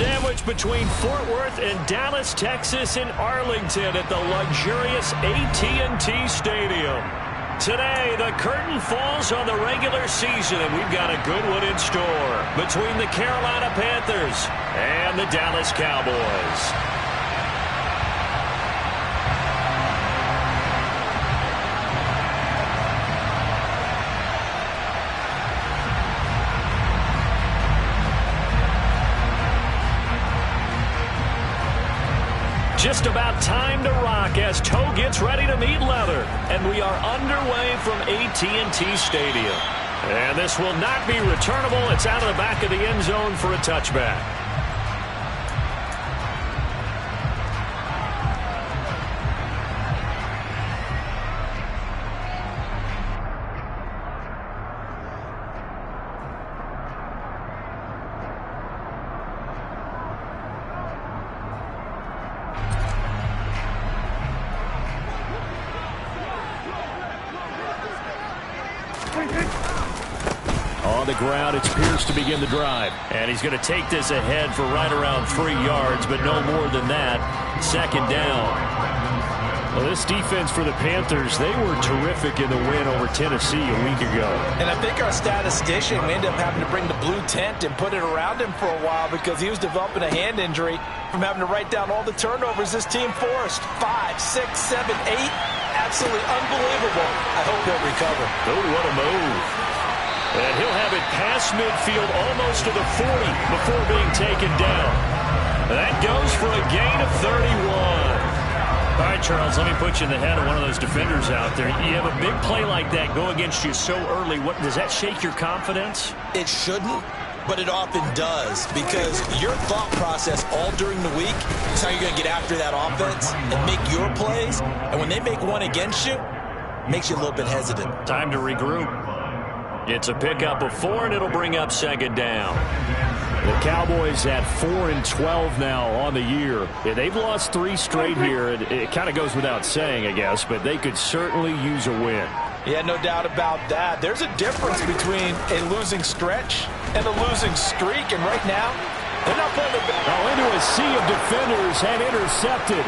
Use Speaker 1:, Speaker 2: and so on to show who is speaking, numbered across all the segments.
Speaker 1: Sandwiched between Fort Worth and Dallas, Texas in Arlington at the luxurious AT&T Stadium. Today, the curtain falls on the regular season, and we've got a good one in store between the Carolina Panthers and the Dallas Cowboys. Just about time to rock as toe gets ready to meet leather. And we are underway from AT&T Stadium. And this will not be returnable. It's out of the back of the end zone for a touchback. On the ground, it's Pierce to begin the drive. And he's going to take this ahead for right around 3 yards, but no more than that. Second down. Well, this defense for the Panthers, they were terrific in the win over Tennessee a week ago.
Speaker 2: And I think our statistician, we ended up having to bring the blue tent and put it around him for a while because he was developing a hand injury from having to write down all the turnovers this team forced. 5, 6, 7, 8. Absolutely unbelievable. I hope he'll recover.
Speaker 1: Oh, what a move. And he'll have it past midfield almost to the 40 before being taken down. That goes for a gain of 31. All right, Charles, let me put you in the head of one of those defenders out there. You have a big play like that go against you so early. Does that shake your confidence?
Speaker 2: It shouldn't, but it often does because your thought process all during the week is how you're going to get after that offense and make your plays. And when they make one against you, it makes you a little bit hesitant.
Speaker 1: Time to regroup. It's a pickup of 4, and it'll bring up second down. The Cowboys at 4-12 now on the year. Yeah, they've lost 3 straight here. It kind of goes without saying, I guess, but they could certainly use a win.
Speaker 2: Yeah, no doubt about that. There's a difference between a losing stretch and a losing streak, and right now, they're not playing the best.
Speaker 1: Oh, into a sea of defenders and intercepted.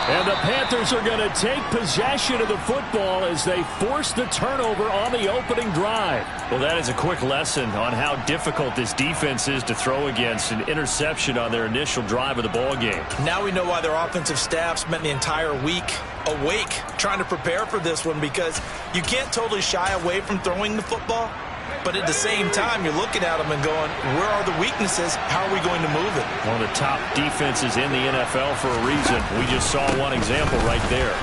Speaker 1: And the Panthers are going to take possession of the football as they force the turnover on the opening drive. Well, that is a quick lesson on how difficult this defense is to throw against. An interception on their initial drive of the ball game.
Speaker 2: Now we know why their offensive staff spent the entire week awake trying to prepare for this one, because you can't totally shy away from throwing the football. But at the same time, you're looking at them and going, where are the weaknesses? How are we going to move it?
Speaker 1: One of the top defenses in the NFL for a reason. We just saw one example right there.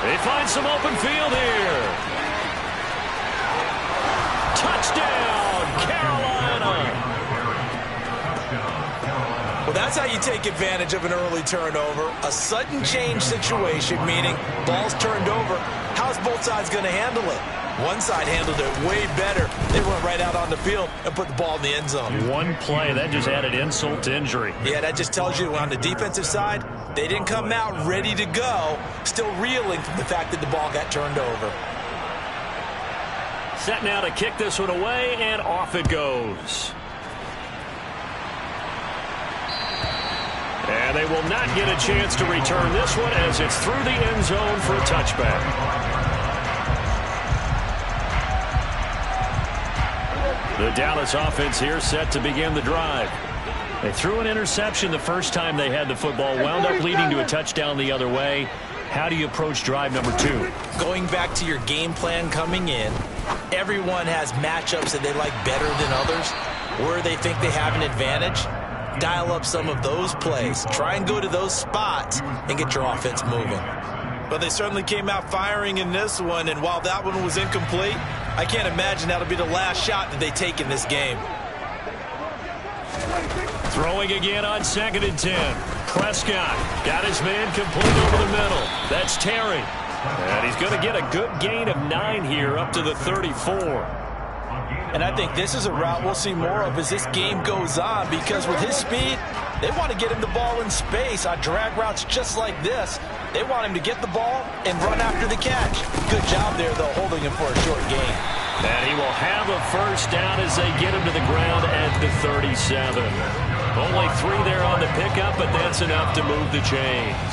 Speaker 1: They find some open field here. Touchdown, Carolina.
Speaker 2: Well, that's how you take advantage of an early turnover. A sudden change situation, meaning ball's turned over. How's both sides going to handle it? One side handled it way better. They went right out on the field and put the ball in the end zone.
Speaker 1: One play, that just added insult to injury.
Speaker 2: Yeah, that just tells you on the defensive side, they didn't come out ready to go, still reeling from the fact that the ball got turned over.
Speaker 1: Set now to kick this one away, and off it goes. And they will not get a chance to return this one as it's through the end zone for a touchback. The Dallas offense here set to begin the drive. They threw an interception the first time they had the football, wound up leading to a touchdown the other way. How do you approach drive number 2?
Speaker 2: Going back to your game plan coming in, everyone has matchups that they like better than others, where they think they have an advantage. Dial up some of those plays. Try and go to those spots and get your offense moving. But they certainly came out firing in this one, and while that one was incomplete, I can't imagine that'll be the last shot that they take in this game.
Speaker 1: Throwing again on 2nd and 10. Prescott got his man complete over the middle. That's Terry. And he's going to get a good gain of 9 here up to the 34.
Speaker 2: And I think this is a route we'll see more of as this game goes on, because with his speed, they want to get him the ball in space on drag routes just like this. They want him to get the ball and run after the catch. Good job there, though, holding him for a short gain.
Speaker 1: And he will have a first down as they get him to the ground at the 37. Only 3 there on the pickup, but that's enough to move the chains.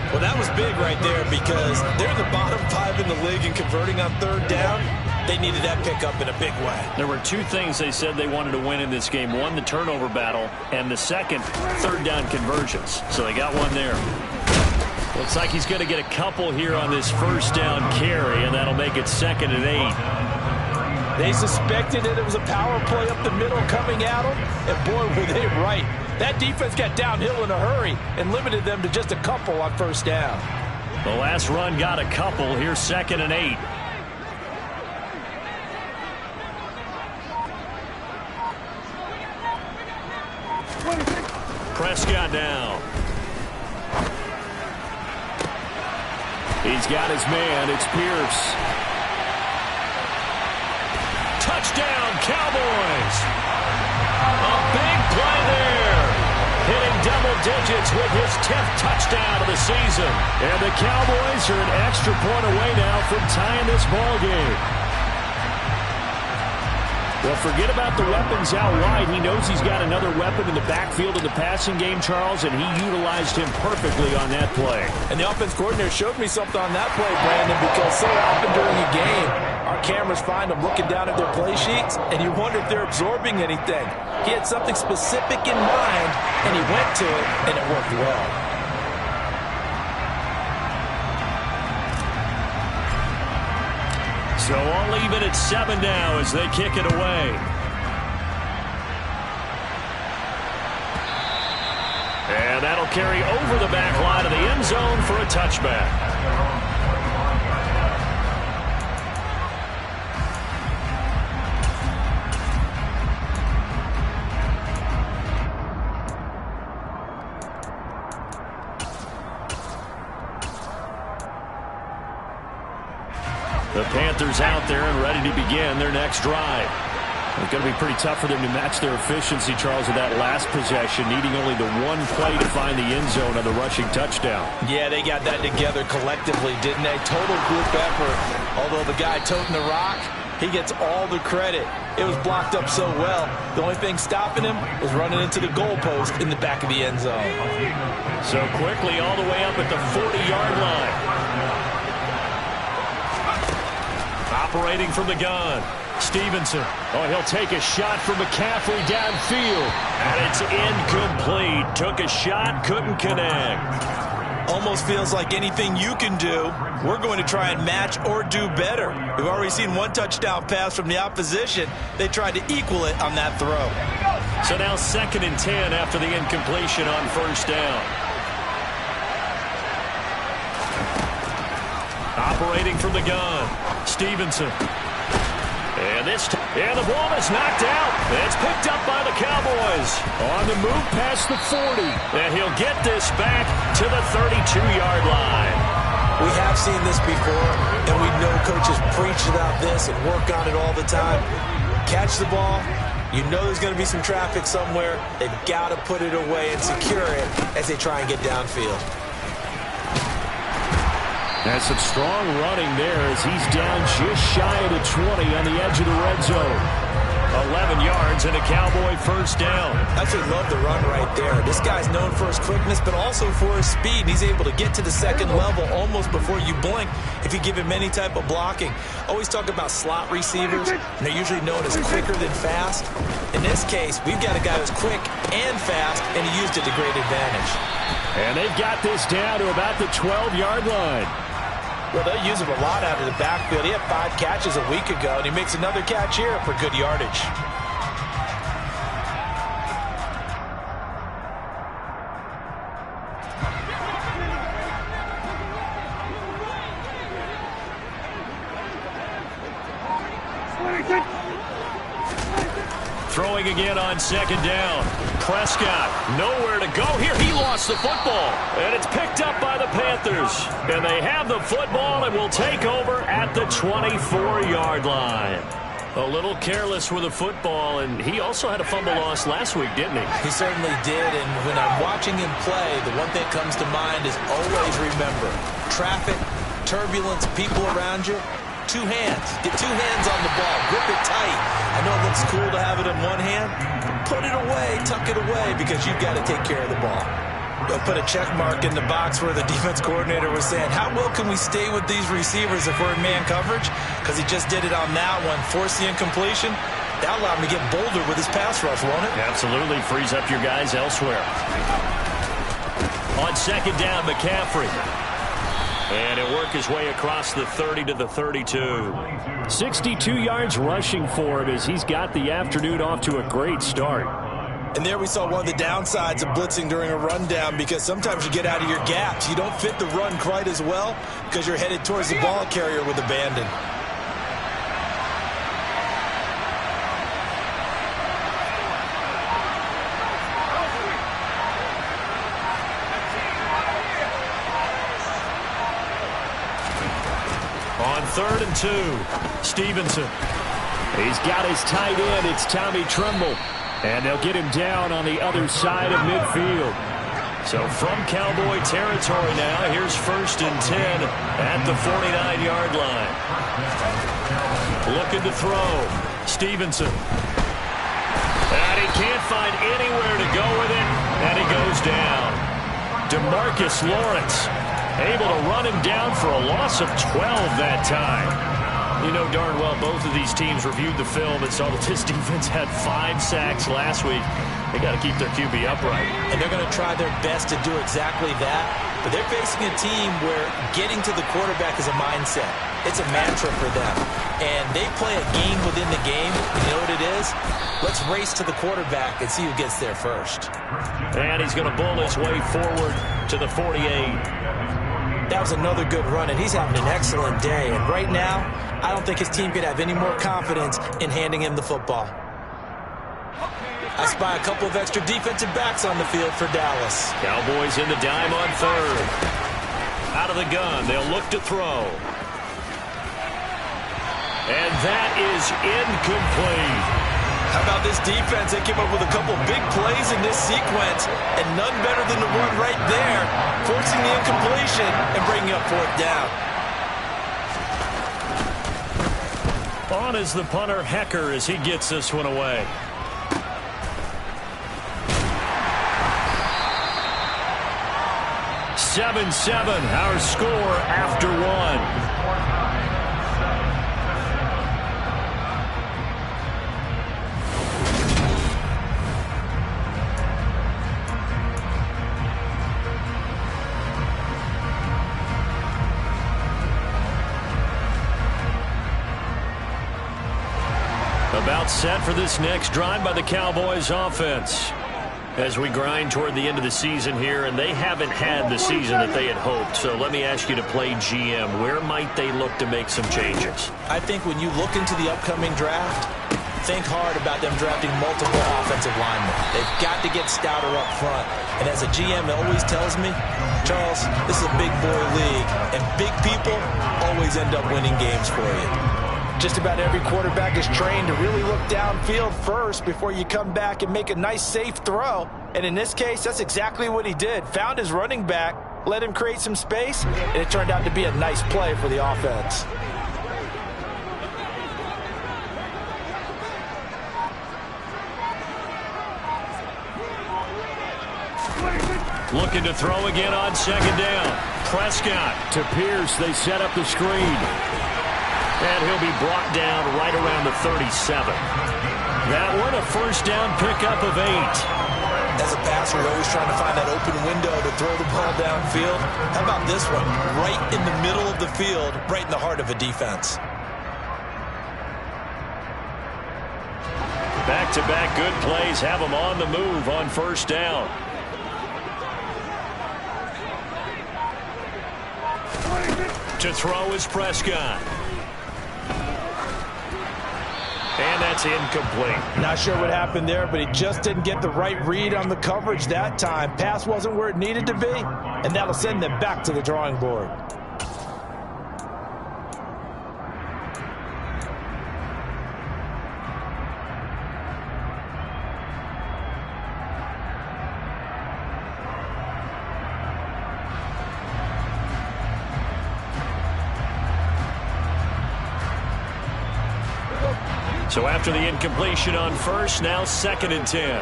Speaker 2: Well, that was big right there because they're the bottom 5 in the league in converting on third down. They needed that pickup in a big way.
Speaker 1: There were 2 things they said they wanted to win in this game. One, the turnover battle, and the second, third down conversions. So they got one there. Looks like he's going to get a couple here on this first down carry, and that'll make it 2nd and 8.
Speaker 2: They suspected that it was a power play up the middle coming at them, and boy, were they right. That defense got downhill in a hurry and limited them to just a couple on first down.
Speaker 1: The last run got a couple. Here's 2nd and 8. Prescott down. He's got his man. It's Pierce. Touchdown, Cowboys. A big play there. Hitting double digits with his 10th touchdown of the season. And the Cowboys are an extra point away now from tying this ball game. Well, forget about the weapons out wide. He knows he's got another weapon in the backfield of the passing game, Charles, and he utilized him perfectly on that play.
Speaker 2: And the offense coordinator showed me something on that play, Brandon, because so often during a game, our cameras find them looking down at their play sheets, and you wonder if they're absorbing anything. He had something specific in mind, and he went to it, and it worked well.
Speaker 1: So all even at 7 now as they kick it away. And that'll carry over the back line of the end zone for a touchback. The Panthers out there and ready to begin their next drive. It's going to be pretty tough for them to match their efficiency, Charles, with that last possession, needing only the one play to find the end zone on the rushing touchdown.
Speaker 2: Yeah, they got that together collectively, didn't they? Total group effort. Although the guy toting the rock, he gets all the credit. It was blocked up so well. The only thing stopping him was running into the goalpost in the back of the end zone.
Speaker 1: So quickly all the way up at the 40-yard line. Operating from the gun. Stevenson. Oh, he'll take a shot from McCaffrey downfield. And it's incomplete. Took a shot, couldn't connect.
Speaker 2: Almost feels like anything you can do, we're going to try and match or do better. We've already seen one touchdown pass from the opposition. They tried to equal it on that throw.
Speaker 1: So now 2nd and 10 after the incompletion on first down. Operating from the gun. Stevenson. And the ball is knocked out. It's picked up by the Cowboys. On the move past the 40. And he'll get this back to the 32-yard line.
Speaker 2: We have seen this before, and we know coaches preach about this and work on it all the time. Catch the ball. You know there's going to be some traffic somewhere. They've got to put it away and secure it as they try and get downfield.
Speaker 1: That's some strong running there as he's down just shy of the 20 on the edge of the red zone. 11 yards and a Cowboy first down.
Speaker 2: I actually love the run right there. This guy's known for his quickness, but also for his speed. And he's able to get to the second level almost before you blink if you give him any type of blocking. Always talk about slot receivers, and they're usually known as quicker than fast. In this case, we've got a guy who's quick and fast, and he used it to great advantage.
Speaker 1: And they've got this down to about the 12-yard line.
Speaker 2: Well, they'll use him a lot out of the backfield. He had 5 catches a week ago, and he makes another catch here for good yardage.
Speaker 1: Throwing again on 2nd down. Prescott, nowhere to go here. He lost the football, and it's picked up by the Panthers. And they have the football and will take over at the 24-yard line. A little careless with the football, and he also had a fumble loss last week, didn't he?
Speaker 2: He certainly did, and when I'm watching him play, the one thing that comes to mind is always remember, traffic, turbulence, people around you, Two hands. Get two hands on the ball. Grip it tight. I know it looks cool to have it in one hand. Put it away. Tuck it away because you've got to take care of the ball. They'll put a check mark in the box where the defense coordinator was saying, how well can we stay with these receivers if we're in man coverage? Because he just did it on that one. Force the incompletion. That allowed him to get bolder with his pass rush, won't it?
Speaker 1: Absolutely. Frees up your guys elsewhere. On second down, McCaffrey. And he'll work his way across the 30 to the 32.
Speaker 3: 62 yards rushing for him as he's got the afternoon off to a great start.
Speaker 2: And there we saw one of the downsides of blitzing during a rundown, because sometimes you get out of your gaps. You don't fit the run quite as well because you're headed towards the ball carrier with abandon.
Speaker 1: On 3rd and 2, Stevenson.
Speaker 3: He's got his tight end. It's Tommy Tremble. And they'll get him down on the other side of midfield.
Speaker 1: So from Cowboy territory now, here's 1st and 10 at the 49-yard line. Looking to throw. Stevenson. And he can't find anywhere to go with it, and he goes down. DeMarcus Lawrence able to run him down for a loss of 12 that time. You know darn well both of these teams reviewed the film and saw that this defense had 5 sacks last week. They got to keep their QB upright.
Speaker 2: And they're going to try their best to do exactly that. But they're facing a team where getting to the quarterback is a mindset. It's a mantra for them. And they play a game within the game. You know what it is? Let's race to the quarterback and see who gets there first.
Speaker 1: And he's going to bull his way forward to the 48.
Speaker 2: That was another good run, and he's having an excellent day. And right now, I don't think his team could have any more confidence in handing him the football. I spy a couple of extra defensive backs on the field for Dallas.
Speaker 1: Cowboys in the dime on 3rd. Out of the gun, they'll look to throw. And that is incomplete.
Speaker 2: How about this defense? They came up with a couple big plays in this sequence, and none better than the one right there, forcing the incompletion and bringing up 4th down.
Speaker 1: On is the punter, Hecker, as he gets this one away. "7-7", our score after 1. About set for this next drive by the Cowboys offense. As we grind toward the end of the season here, and they haven't had the season that they had hoped. So let me ask you to play GM. Where might they look to make some changes?
Speaker 2: I think when you look into the upcoming draft, think hard about them drafting multiple offensive linemen. They've got to get stouter up front. And as a GM always tells me, Charles, this is a big boy league, and big people always end up winning games for you. Just about every quarterback is trained to really look downfield first before you come back and make a nice, safe throw. And in this case, that's exactly what he did. Found his running back, let him create some space, and it turned out to be a nice play for the offense.
Speaker 1: Looking to throw again on 2nd down. Prescott
Speaker 3: To Pierce, they set up the screen.
Speaker 1: And he'll be brought down right around the 37. That one, a 1st down pickup of 8.
Speaker 2: As a passer, you're always trying to find that open window to throw the ball downfield. How about this one? Right in the middle of the field, right in the heart of a defense.
Speaker 1: Back-to-back good plays have them on the move on 1st down. To throw is Prescott. And that's incomplete.
Speaker 2: Not sure what happened there, but he just didn't get the right read on the coverage that time. Pass wasn't where it needed to be, and that'll send them back to the drawing board.
Speaker 1: So after the incompletion on first, now 2nd and 10.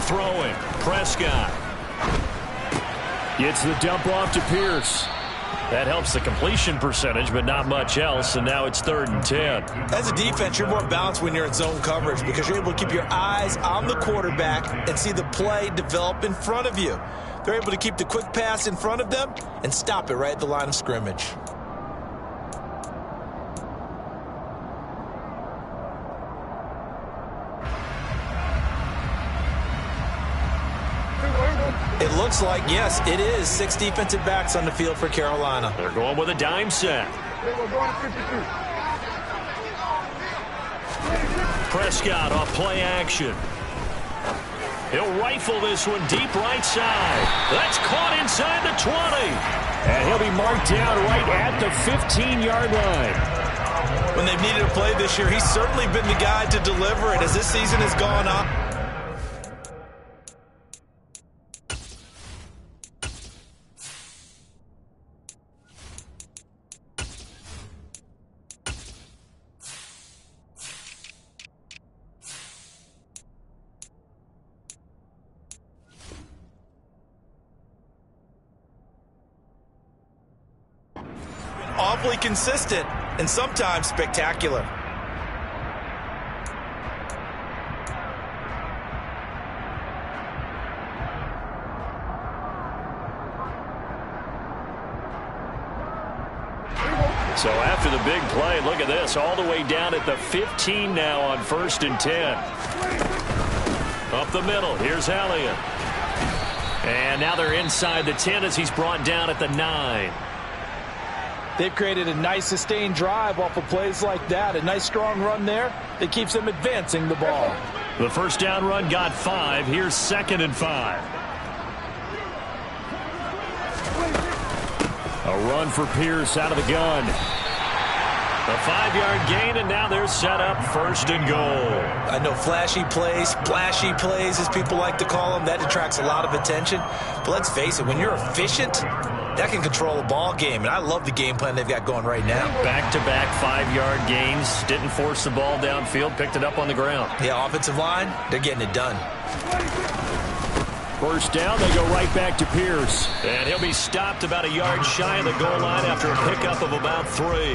Speaker 1: Throwing. Prescott.
Speaker 3: Gets the dump off to Pierce.
Speaker 1: That helps the completion percentage, but not much else, and now it's 3rd and 10.
Speaker 2: As a defense, you're more balanced when you're in zone coverage because you're able to keep your eyes on the quarterback and see the play develop in front of you. They're able to keep the quick pass in front of them and stop it right at the line of scrimmage. It looks like, yes, it is 6 defensive backs on the field for Carolina.
Speaker 1: They're going with a dime set. Prescott off play action. He'll rifle this one deep right side. That's caught inside the 20.
Speaker 3: And he'll be marked down right at the 15-yard line.
Speaker 2: When they've needed a play this year, he's certainly been the guy to deliver it as this season has gone on. Awfully consistent and sometimes spectacular.
Speaker 1: So after the big play, look at this, all the way down at the 15 now on 1st and 10. Up the middle, here's Elliott. And now they're inside the 10 as he's brought down at the 9.
Speaker 4: They've created a nice sustained drive off of plays like that. A nice strong run there that keeps them advancing the ball.
Speaker 1: The first down run got 5. Here's 2nd and 5.
Speaker 3: A run for Pierce out of the gun.
Speaker 1: A 5-yard gain, and now they're set up 1st and goal.
Speaker 2: I know flashy plays, splashy plays, as people like to call them, that attracts a lot of attention. But let's face it, when you're efficient, that can control a ball game. And I love the game plan they've got going right now.
Speaker 1: Back-to-back 5-yard gains. Didn't force the ball downfield. Picked it up on the ground.
Speaker 2: Yeah, offensive line, they're getting it done.
Speaker 3: First down, they go right back to Pierce.
Speaker 1: And he'll be stopped about a yard shy of the goal line after a pickup of about 3.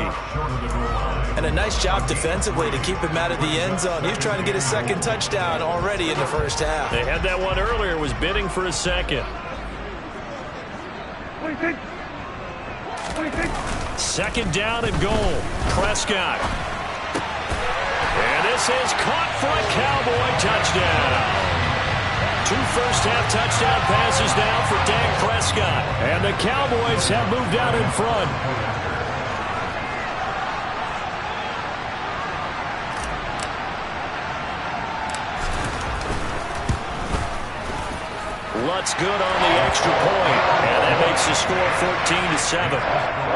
Speaker 2: And a nice job defensively to keep him out of the end zone. He was trying to get his 2nd touchdown already in the first half.
Speaker 1: They had that one earlier, was bidding for a 2nd. 2nd down and goal. Prescott. And this is caught for a Cowboy touchdown. 2 first-half touchdown passes now for Dak Prescott.
Speaker 3: And the Cowboys have moved out in front.
Speaker 1: Lutz good on the extra point. And that makes the score 14-7.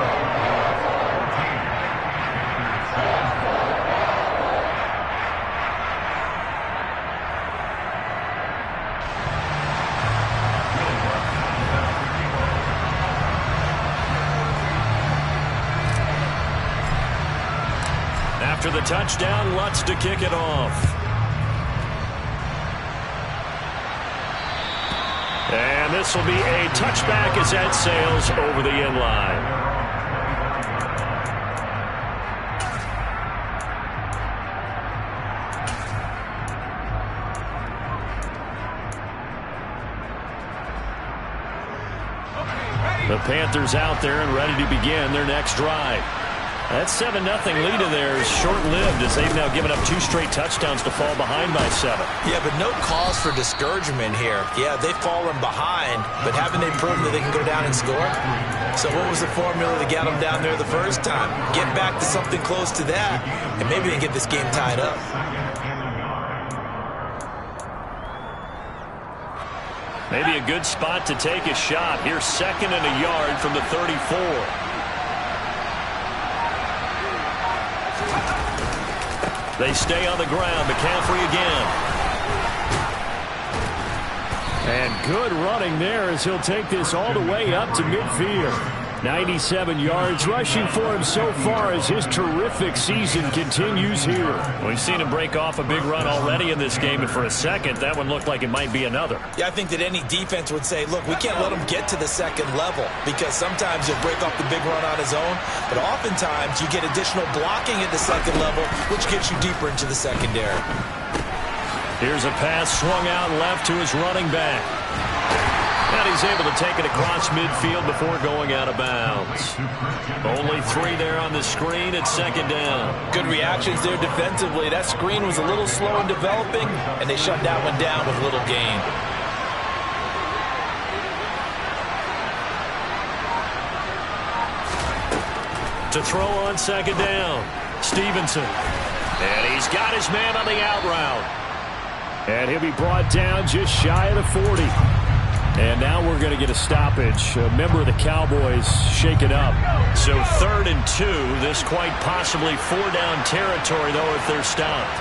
Speaker 1: After the touchdown, Lutz to kick it off. And this will be a touchback as that sails over the end line. The Panthers out there and ready to begin their next drive. That 7-0 lead of theirs is short-lived as they've now given up 2 straight touchdowns to fall behind by 7.
Speaker 2: Yeah, but no cause for discouragement here. Yeah, they've fallen behind, but haven't they proven that they can go down and score? So what was the formula to get them down there the first time? Get back to something close to that, and maybe they can get this game tied up.
Speaker 1: Maybe a good spot to take a shot. Here's 2nd and a yard from the 34. They stay on the ground. McCaffrey again.
Speaker 3: And good running there as he'll take this all the way up to midfield. 97 yards rushing for him so far as his terrific season continues here.
Speaker 1: We've seen him break off a big run already in this game, and for a second, that one looked like it might be another.
Speaker 2: Yeah, I think that any defense would say, look, we can't let him get to the second level, because sometimes he'll break off the big run on his own, but oftentimes you get additional blocking at the second level, which gets you deeper into the secondary.
Speaker 1: Here's a pass swung out left to his running back. And he's able to take it across midfield before going out of bounds. Only 3 there on the screen at second down.
Speaker 4: Good reactions there defensively. That screen was a little slow in developing, and they shut that one down with little gain.
Speaker 1: To throw on second down, Stevenson. And he's got his man on the out route.
Speaker 3: And he'll be brought down just shy of the 40. And now we're going to get a stoppage. A member of the Cowboys shaken up.
Speaker 1: So 3rd and 2. This quite possibly 4-down territory, though, if they're stopped.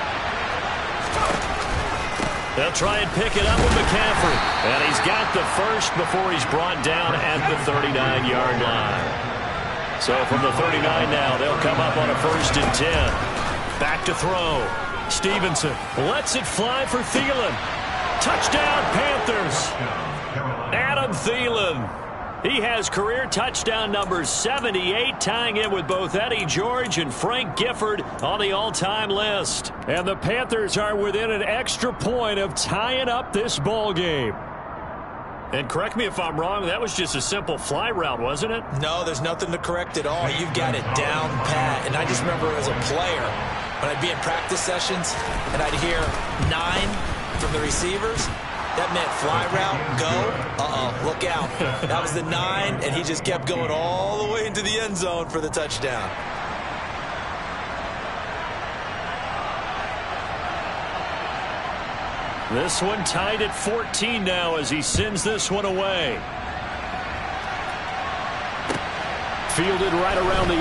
Speaker 1: They'll try and pick it up with McCaffrey. And he's got the first before he's brought down at the 39-yard line. So from the 39 now, they'll come up on a 1st and 10. Back to throw. Stevenson lets it fly for Thielen. Touchdown, Panthers. Adam Thielen. He has career touchdown number 78, tying in with both Eddie George and Frank Gifford on the all-time list.
Speaker 3: And the Panthers are within an extra point of tying up this ball game.
Speaker 1: And correct me if I'm wrong, that was just a simple fly route, wasn't it?
Speaker 2: No, there's nothing to correct at all. You've got it down pat. And I just remember as a player, when I'd be in practice sessions and I'd hear 9 from the receivers, that meant fly route, go, look out. That was the 9, and he just kept going all the way into the end zone for the touchdown.
Speaker 1: This one tied at 14 now as he sends this one away.
Speaker 3: Fielded right around the 8.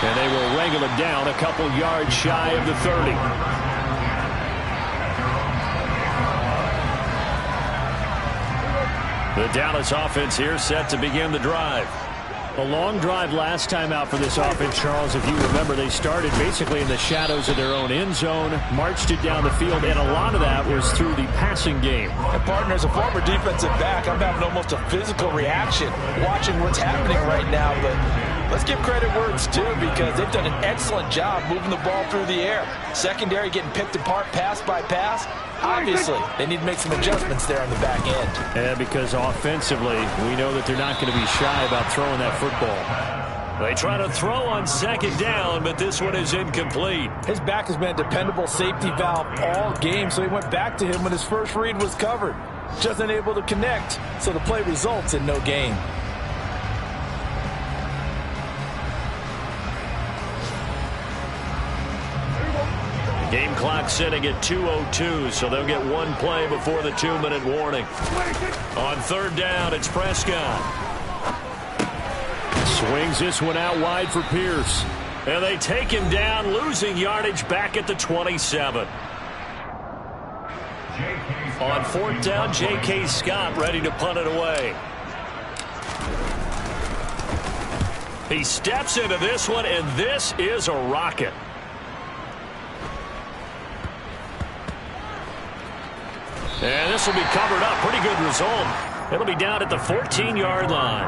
Speaker 3: And they will wrangle him down a couple yards shy of the 30.
Speaker 1: The Dallas offense here set to begin the drive.
Speaker 3: A long drive last time out for this offense, Charles. If you remember, they started basically in the shadows of their own end zone, marched it down the field, and a lot of that was through the passing game.
Speaker 4: And partner, as a former defensive back, I'm having almost a physical reaction watching what's happening right now. But let's give credit where it's due, because they've done an excellent job moving the ball through the air. Secondary getting picked apart pass by pass. Obviously, they need to make some adjustments there on the back end.
Speaker 3: And because offensively, we know that they're not going to be shy about throwing that football.
Speaker 1: They try to throw on second down, but this one is incomplete.
Speaker 4: His back has been a dependable safety valve all game, so he went back to him when his first read was covered. Just unable to connect, so the play results in no gain.
Speaker 1: Game clock sitting at 2:02, so they'll get one play before the 2-minute warning. On 3rd down, it's Prescott.
Speaker 3: Swings this one out wide for Pierce.
Speaker 1: And they take him down, losing yardage back at the 27. On 4th down, J.K. Scott ready to punt it away. He steps into this one, and this is a rocket. And this will be covered up. Pretty good result. It'll be down at the 14-yard line.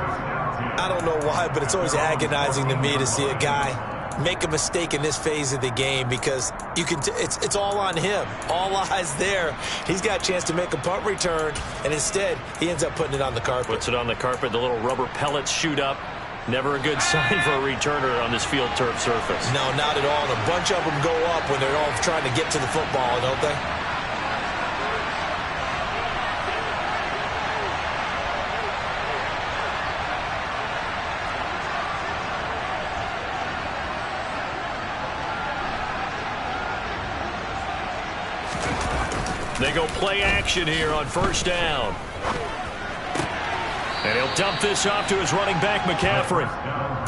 Speaker 2: I don't know why, but it's always agonizing to me to see a guy make a mistake in this phase of the game, because you can it's all on him. All eyes there. He's got a chance to make a punt return, and instead he ends up putting it on the carpet.
Speaker 1: Puts it on the carpet. The little rubber pellets shoot up. Never a good sign for a returner on this field turf surface.
Speaker 2: No, not at all. And a bunch of them go up when they're all trying to get to the football, don't they?
Speaker 1: They go play action here on 1st down. And he'll dump this off to his running back, McCaffrey.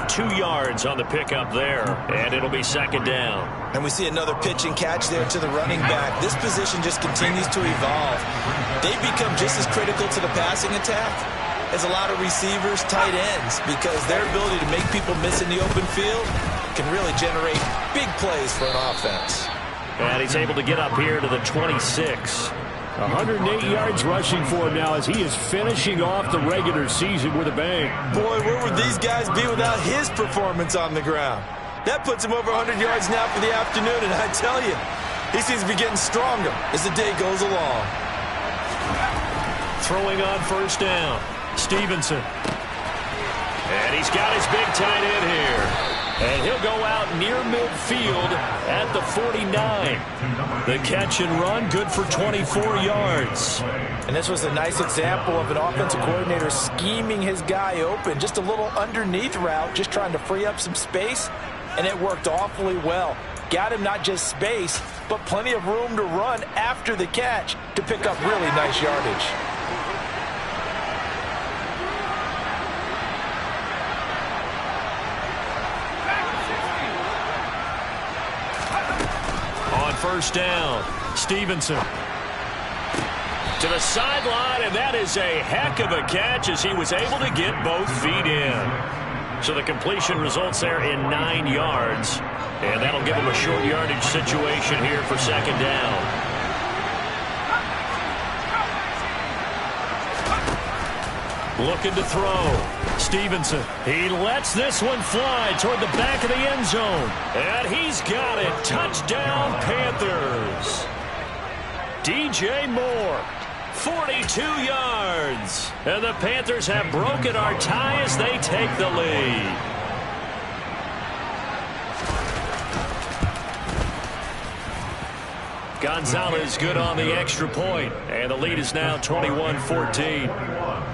Speaker 1: 2 yards on the pickup there, and it'll be 2nd down.
Speaker 2: And we see another pitch and catch there to the running back. This position just continues to evolve. They've become just as critical to the passing attack is a lot of receivers, tight ends, because their ability to make people miss in the open field can really generate big plays for an offense.
Speaker 3: And he's able to get up here to the 26. 108 yards rushing for him now as he is finishing off the regular season with a bang.
Speaker 2: Boy, where would these guys be without his performance on the ground? That puts him over 100 yards now for the afternoon, and I tell you, he seems to be getting stronger as the day goes along.
Speaker 3: Throwing on first down, Stevenson. And he's got his big tight end here. And he'll go out near midfield at the 49. The catch and run, good for 24 yards.
Speaker 2: And this was a nice example of an offensive coordinator scheming his guy open. Just a little underneath route, just trying to free up some space. And it worked awfully well. Got him not just space, but plenty of room to run after the catch to pick up really nice yardage.
Speaker 3: First down, Stevenson. To the sideline, and that is a heck of a catch as he was able to get both feet in. So the completion results there in 9 yards. And that'll give him a short yardage situation here for second down. Looking to throw. Stevenson. He lets this one fly toward the back of the end zone. And he's got it. Touchdown, Panthers. DJ Moore, 42 yards. And the Panthers have broken our tie as they take the lead. Gonzalez good on the extra point. And the lead is now 21-14.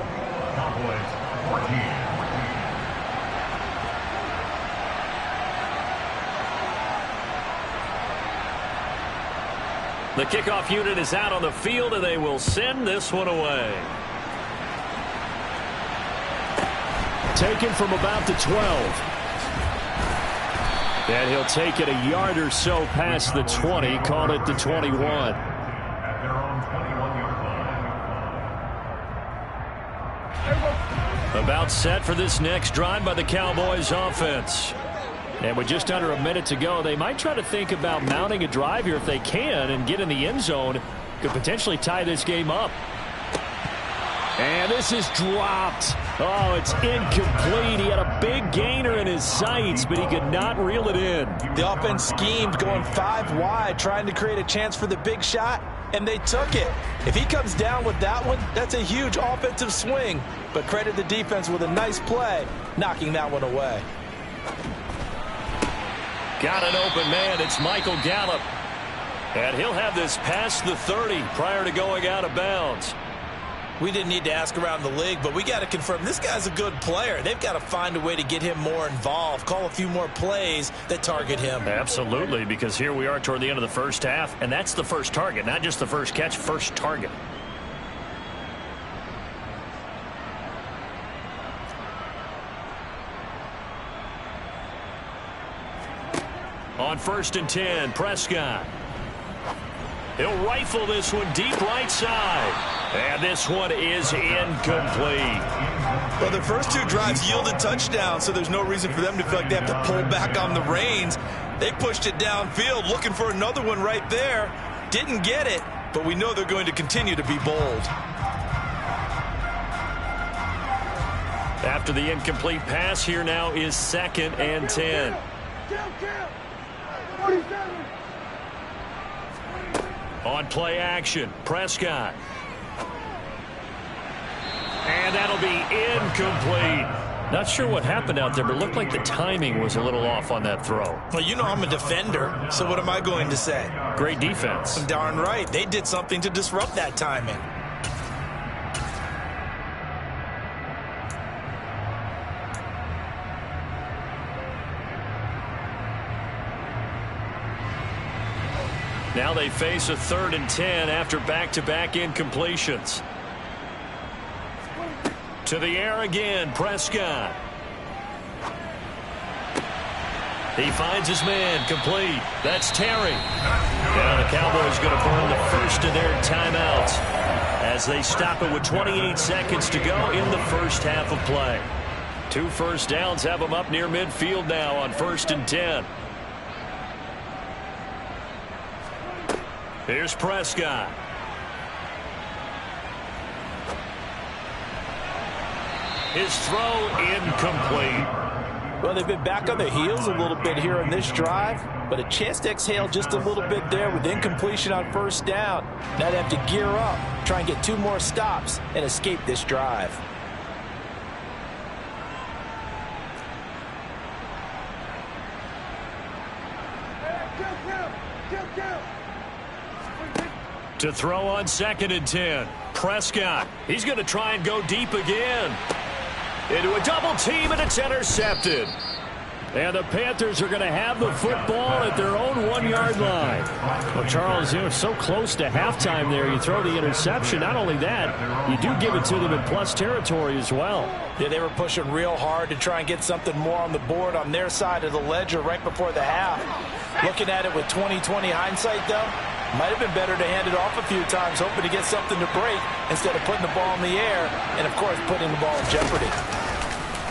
Speaker 3: The kickoff unit is out on the field, and they will send this one away. Taken from about the 12. And he'll take it a yard or so past the 20, call it the 21. About set for this next drive by the Cowboys offense. And with just under a minute to go, they might try to think about mounting a drive here if they can and get in the end zone. Could potentially tie this game up. And this is dropped. Oh, it's incomplete. He had a big gainer in his sights, but he could not reel it in.
Speaker 2: The offense schemed going 5 wide, trying to create a chance for the big shot, and they took it. If he comes down with that one, that's a huge offensive swing. But credit the defense with a nice play, knocking that one away.
Speaker 3: Got an open man. It's Michael Gallup. And he'll have this past the 30 prior to going out of bounds.
Speaker 2: We didn't need to ask around the league, but we got to confirm this guy's a good player. They've got to find a way to get him more involved, call a few more plays that target him.
Speaker 3: Absolutely, because here we are toward the end of the first half, and that's the first target, not just the first catch, first target. On 1st and 10, Prescott. He'll rifle this one deep right side. And this one is incomplete.
Speaker 2: Well, the first 2 drives yielded touchdowns, so there's no reason for them to feel like they have to pull back on the reins. They pushed it downfield, looking for another one right there. Didn't get it, but we know they're going to continue to be bold.
Speaker 3: After the incomplete pass, here now is 2nd and 10. On play action, Prescott. And that'll be incomplete. Not sure what happened out there, but it looked like the timing was a little off on that throw.
Speaker 2: Well, you know I'm a defender, so what am I going to say?
Speaker 3: Great defense.
Speaker 2: Darn right. They did something to disrupt that timing.
Speaker 3: Now they face a 3rd and 10 after back-to-back incompletions. To the air again, Prescott. He finds his man, complete. That's Terry. Now the Cowboys going to burn the first of their timeouts
Speaker 1: as they stop it with 28 seconds to go in the first half of play. 2 first downs have them up near midfield now on 1st and 10. Here's Prescott. His throw incomplete.
Speaker 2: Well, they've been back on their heels a little bit here in this drive, but a chance to exhale just a little bit there with incompletion on 1st down. Now they have to gear up, try and get 2 more stops, and escape this drive.
Speaker 1: To throw on 2nd and 10. Prescott. He's going to try and go deep again. Into a double team, and it's intercepted. And the Panthers are going to have the football at their own 1-yard line.
Speaker 3: Well, Charles, you know, so close to halftime there. You throw the interception. Not only that, you do give it to them in plus territory as well.
Speaker 2: Yeah, they were pushing real hard to try and get something more on the board on their side of the ledger right before the half. Looking at it with 20/20 hindsight, though, might have been better to hand it off a few times, hoping to get something to break instead of putting the ball in the air and, of course, putting the ball in jeopardy.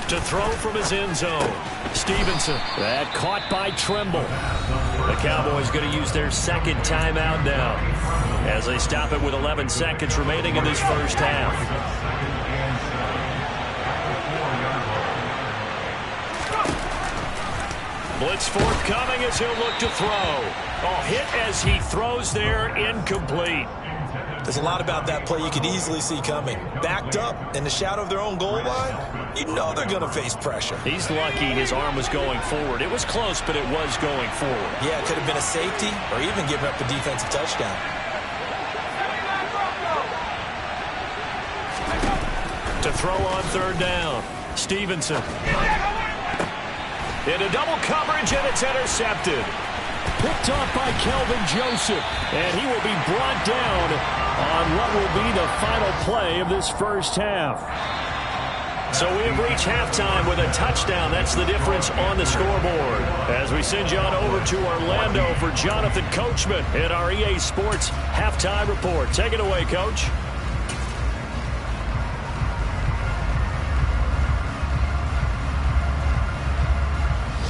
Speaker 1: To throw from his end zone. Stevenson.
Speaker 3: That caught by Trimble.
Speaker 1: The Cowboys going to use their 2nd timeout now as they stop it with 11 seconds remaining in this first half. Blitz forthcoming as he'll look to throw. Oh, hit as he throws there, incomplete.
Speaker 2: There's a lot about that play you could easily see coming. Backed up in the shadow of their own goal line, you know they're going to face pressure.
Speaker 1: He's lucky his arm was going forward. It was close, but it was going forward.
Speaker 2: Yeah, it could have been a safety or even giving up a defensive touchdown.
Speaker 1: To throw on 3rd down. Stevenson. Into double coverage, and it's intercepted.
Speaker 3: Picked off by Kelvin Joseph, and he will be brought down on what will be the final play of this first half.
Speaker 1: So we have reached halftime with a touchdown. That's the difference on the scoreboard. As we send you on over to Orlando for Jonathan Coachman in our EA Sports Halftime Report. Take it away, Coach.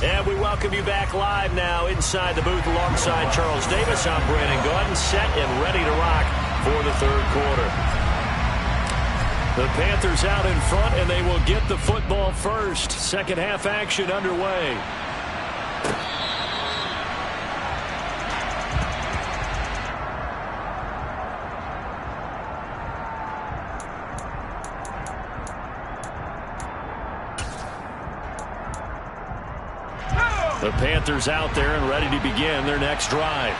Speaker 1: And we welcome you back live now inside the booth alongside Charles Davis. I'm Brandon Gordon, set and ready to rock for the 3rd quarter. The Panthers out in front, and they will get the football first. 2nd half action underway. The Panthers out there and ready to begin their next drive.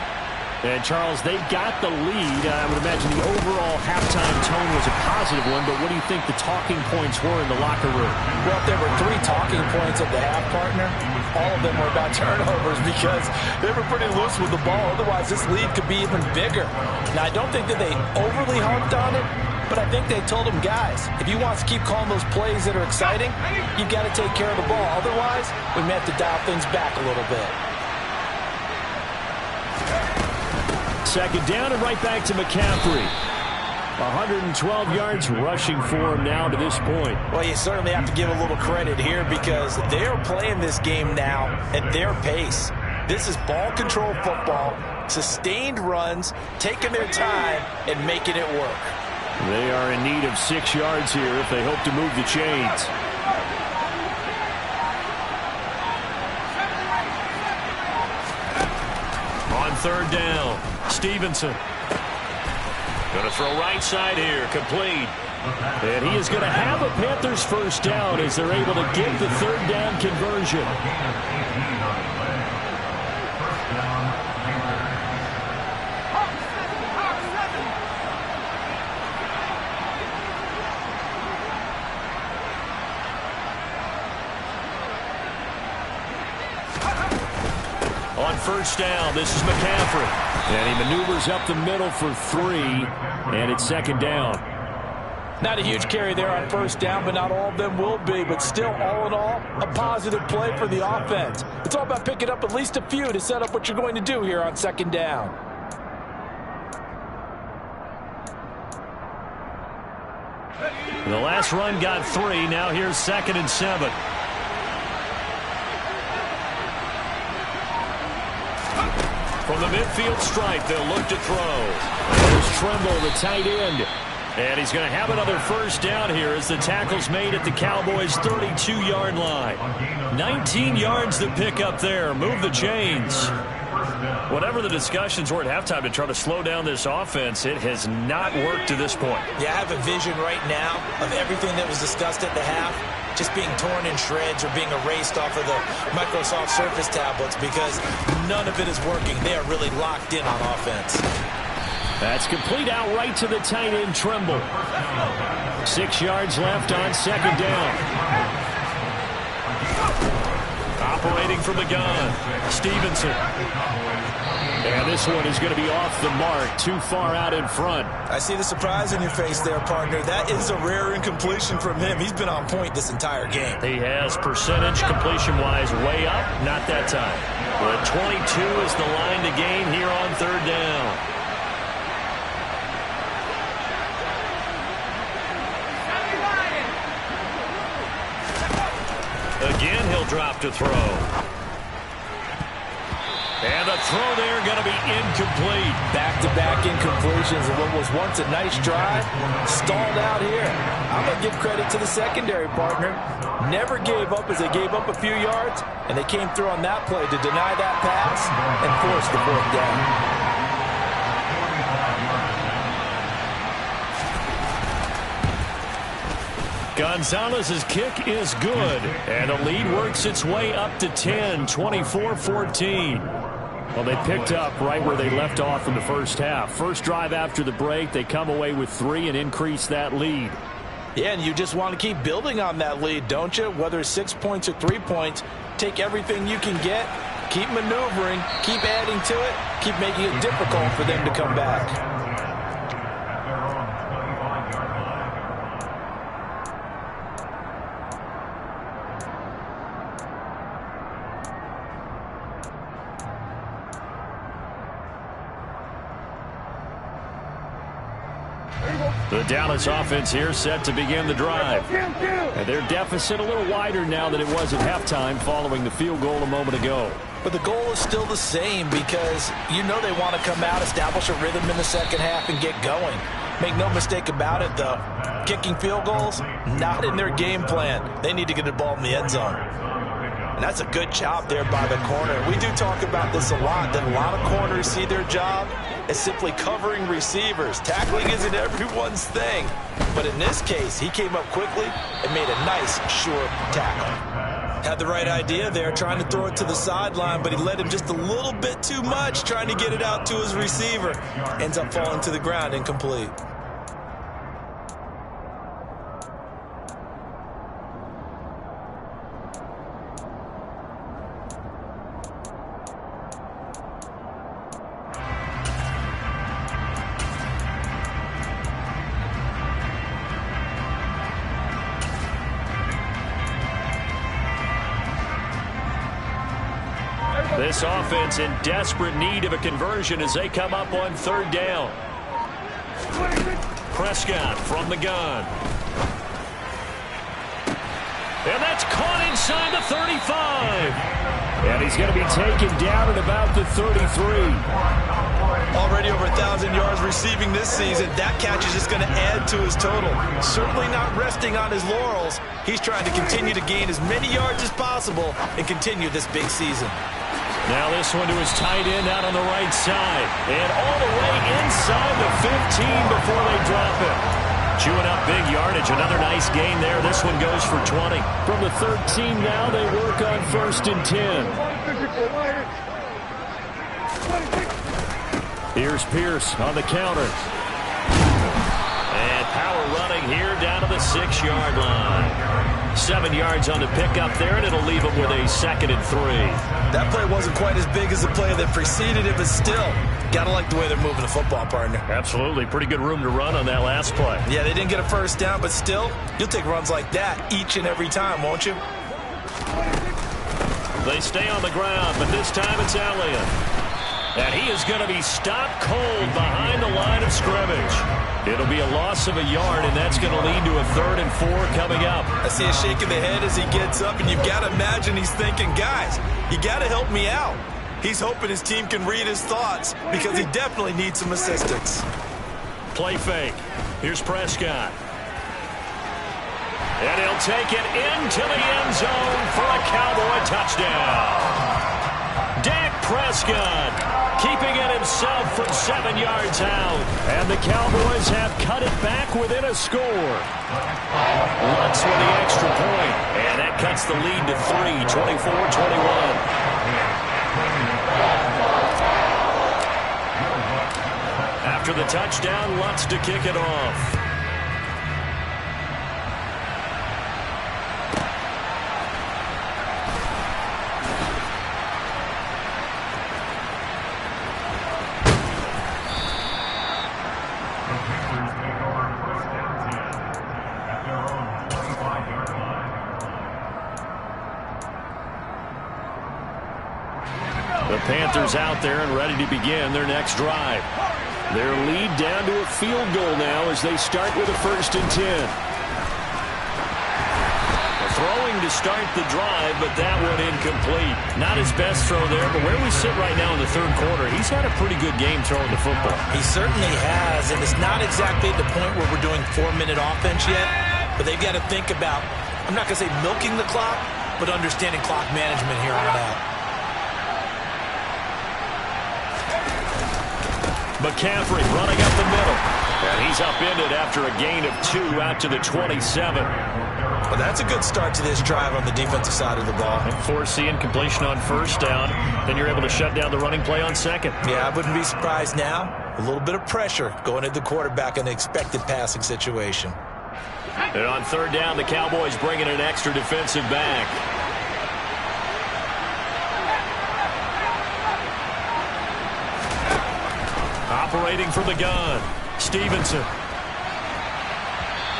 Speaker 3: And, Charles, they got the lead. I would imagine the overall halftime tone was a positive one, but what do you think the talking points were in the locker room?
Speaker 2: Well, if there were 3 talking points of the half, partner, all of them were about turnovers because they were pretty loose with the ball. Otherwise, this lead could be even bigger. Now, I don't think that they overly harped on it, but I think they told them, guys, if you want to keep calling those plays that are exciting, you've got to take care of the ball. Otherwise, we may have to dial things back a little bit.
Speaker 3: 2nd down and right back to McCaffrey. 112 yards rushing for him now to this point.
Speaker 2: Well, you certainly have to give a little credit here because they are playing this game now at their pace. This is ball control football, sustained runs, taking their time and making it work.
Speaker 3: They are in need of 6 yards here if they hope to move the chains.
Speaker 1: On 3rd down, Stevenson. Going to throw right side here, complete.
Speaker 3: And he is going to have a Panthers first down as they're able to get the 3rd down conversion.
Speaker 1: On 1st down, this is McCaffrey.
Speaker 3: And he maneuvers up the middle for 3, and it's 2nd down.
Speaker 2: Not a huge carry there on 1st down, but not all of them will be. But still, all in all, a positive play for the offense. It's all about picking up at least a few to set up what you're going to do here on 2nd down.
Speaker 3: The last run got 3. Now here's 2nd and 7. From the midfield stripe, they'll look to throw. There's Tremble, the tight end. And he's going to have another first down here as the tackle's made at the Cowboys' 32-yard line. 19 yards to pick up there. Move the chains. Whatever the discussions were at halftime to try to slow down this offense, it has not worked to this point.
Speaker 2: Yeah, I have a vision right now of everything that was discussed at the half just being torn in shreds or being erased off of the Microsoft Surface tablets because none of it is working. They are really locked in on offense.
Speaker 3: That's complete out right to the tight end, Tremble. 6 yards left on 2nd down. Operating from the gun, Stevenson. And this one is going to be off the mark, too far out in front.
Speaker 2: I see the surprise in your face there, partner. That is a rare incompletion from him. He's been on point this entire game.
Speaker 3: He has percentage completion-wise way up, not that time. But 22 is the line to gain here on 3rd down. Again, he'll drop to throw. And the throw there going to be incomplete.
Speaker 4: Back-to-back incompletions of what was once a nice drive. Stalled out here. I'm going to give credit to the secondary partner. Never gave up as they gave up a few yards, and they came through on that play to deny that pass and force the 4th down.
Speaker 3: Gonzalez's kick is good, and the lead works its way up to 10, 24-14. Well, they picked up right where they left off in the first half. First drive after the break, they come away with 3 and increase that lead.
Speaker 4: Yeah, and you just want to keep building on that lead, don't you? Whether it's 6 points or 3 points, take everything you can get, keep maneuvering, keep adding to it, keep making it difficult for them to come back.
Speaker 3: The Dallas offense here set to begin the drive. And their deficit a little wider now than it was at halftime following the field goal a moment ago.
Speaker 2: But the goal is still the same because you know they want to come out, establish a rhythm in the second half, and get going. Make no mistake about it, though. Kicking field goals, not in their game plan. They need to get the ball in the end zone. And that's a good job there by the corner. We do talk about this a lot, that a lot of corners see their job as simply covering receivers. Tackling isn't everyone's thing. But in this case, he came up quickly and made a nice, sure tackle. Had the right idea there, trying to throw it to the sideline, but he led him just a little bit too much, trying to get it out to his receiver. Ends up falling to the ground, incomplete.
Speaker 3: This offense in desperate need of a conversion as they come up on 3rd down. Prescott from the gun. And that's caught inside the 35. And he's going to be taken down at about the 33.
Speaker 2: Already over 1,000 yards receiving this season. That catch is just going to add to his total. Certainly not resting on his laurels. He's trying to continue to gain as many yards as possible and continue this big season.
Speaker 3: Now this one to his tight end out on the right side. And all the way inside the 15 before they drop it. Chewing up big yardage. Another nice gain there. This one goes for 20. From the 13 now, they work on 1st and 10. Here's Pierce on the counter. And power running here down to the 6-yard line. 7 yards on the pickup there, and it'll leave them with a 2nd and 3.
Speaker 2: That play wasn't quite as big as the play that preceded it, but still, got to like the way they're moving the football, partner.
Speaker 3: Absolutely. Pretty good room to run on that last play.
Speaker 2: Yeah, they didn't get a first down, but still, you'll take runs like that each and every time, won't you?
Speaker 3: They stay on the ground, but this time it's Elliott.
Speaker 1: And he is going to be stopped cold behind the line of scrimmage. It'll be a loss of a yard, and that's going to lead to a 3rd and 4 coming up.
Speaker 4: I see him shaking the head as he gets up, and you've got to imagine he's thinking, guys, you got to help me out. He's hoping his team can read his thoughts because he definitely needs some assistance.
Speaker 1: Play fake. Here's Prescott. And he'll take it into the end zone for a Cowboy touchdown. Dak Prescott keeping it himself from 7 yards out. And the Cowboys have cut it back within a score. Lutz with the extra point. And that cuts the lead to 3, 24-21. After the touchdown, Lutz to kick it off. The Panthers out there and ready to begin their next drive. Their lead down to a field goal now as they start with a 1st and 10. Throwing to start the drive, but that one incomplete. Not his best throw there, but where we sit right now in the 3rd quarter, he's had a pretty good game throwing the football.
Speaker 2: He certainly has, and it's not exactly at the point where we're doing 4-minute offense yet, but they've got to think about, I'm not going to say milking the clock, but understanding clock management here on out.
Speaker 1: McCaffrey running up the middle. And he's upended after a gain of 2 out to the 27.
Speaker 2: Well, that's a good start to this drive on the defensive side of the ball.
Speaker 1: And force the incompletion on 1st down. Then you're able to shut down the running play on 2nd.
Speaker 2: Yeah, I wouldn't be surprised now. A little bit of pressure going at the quarterback in the expected passing situation.
Speaker 1: And on 3rd down, the Cowboys bring in an extra defensive back. Operating from the gun, Stevenson.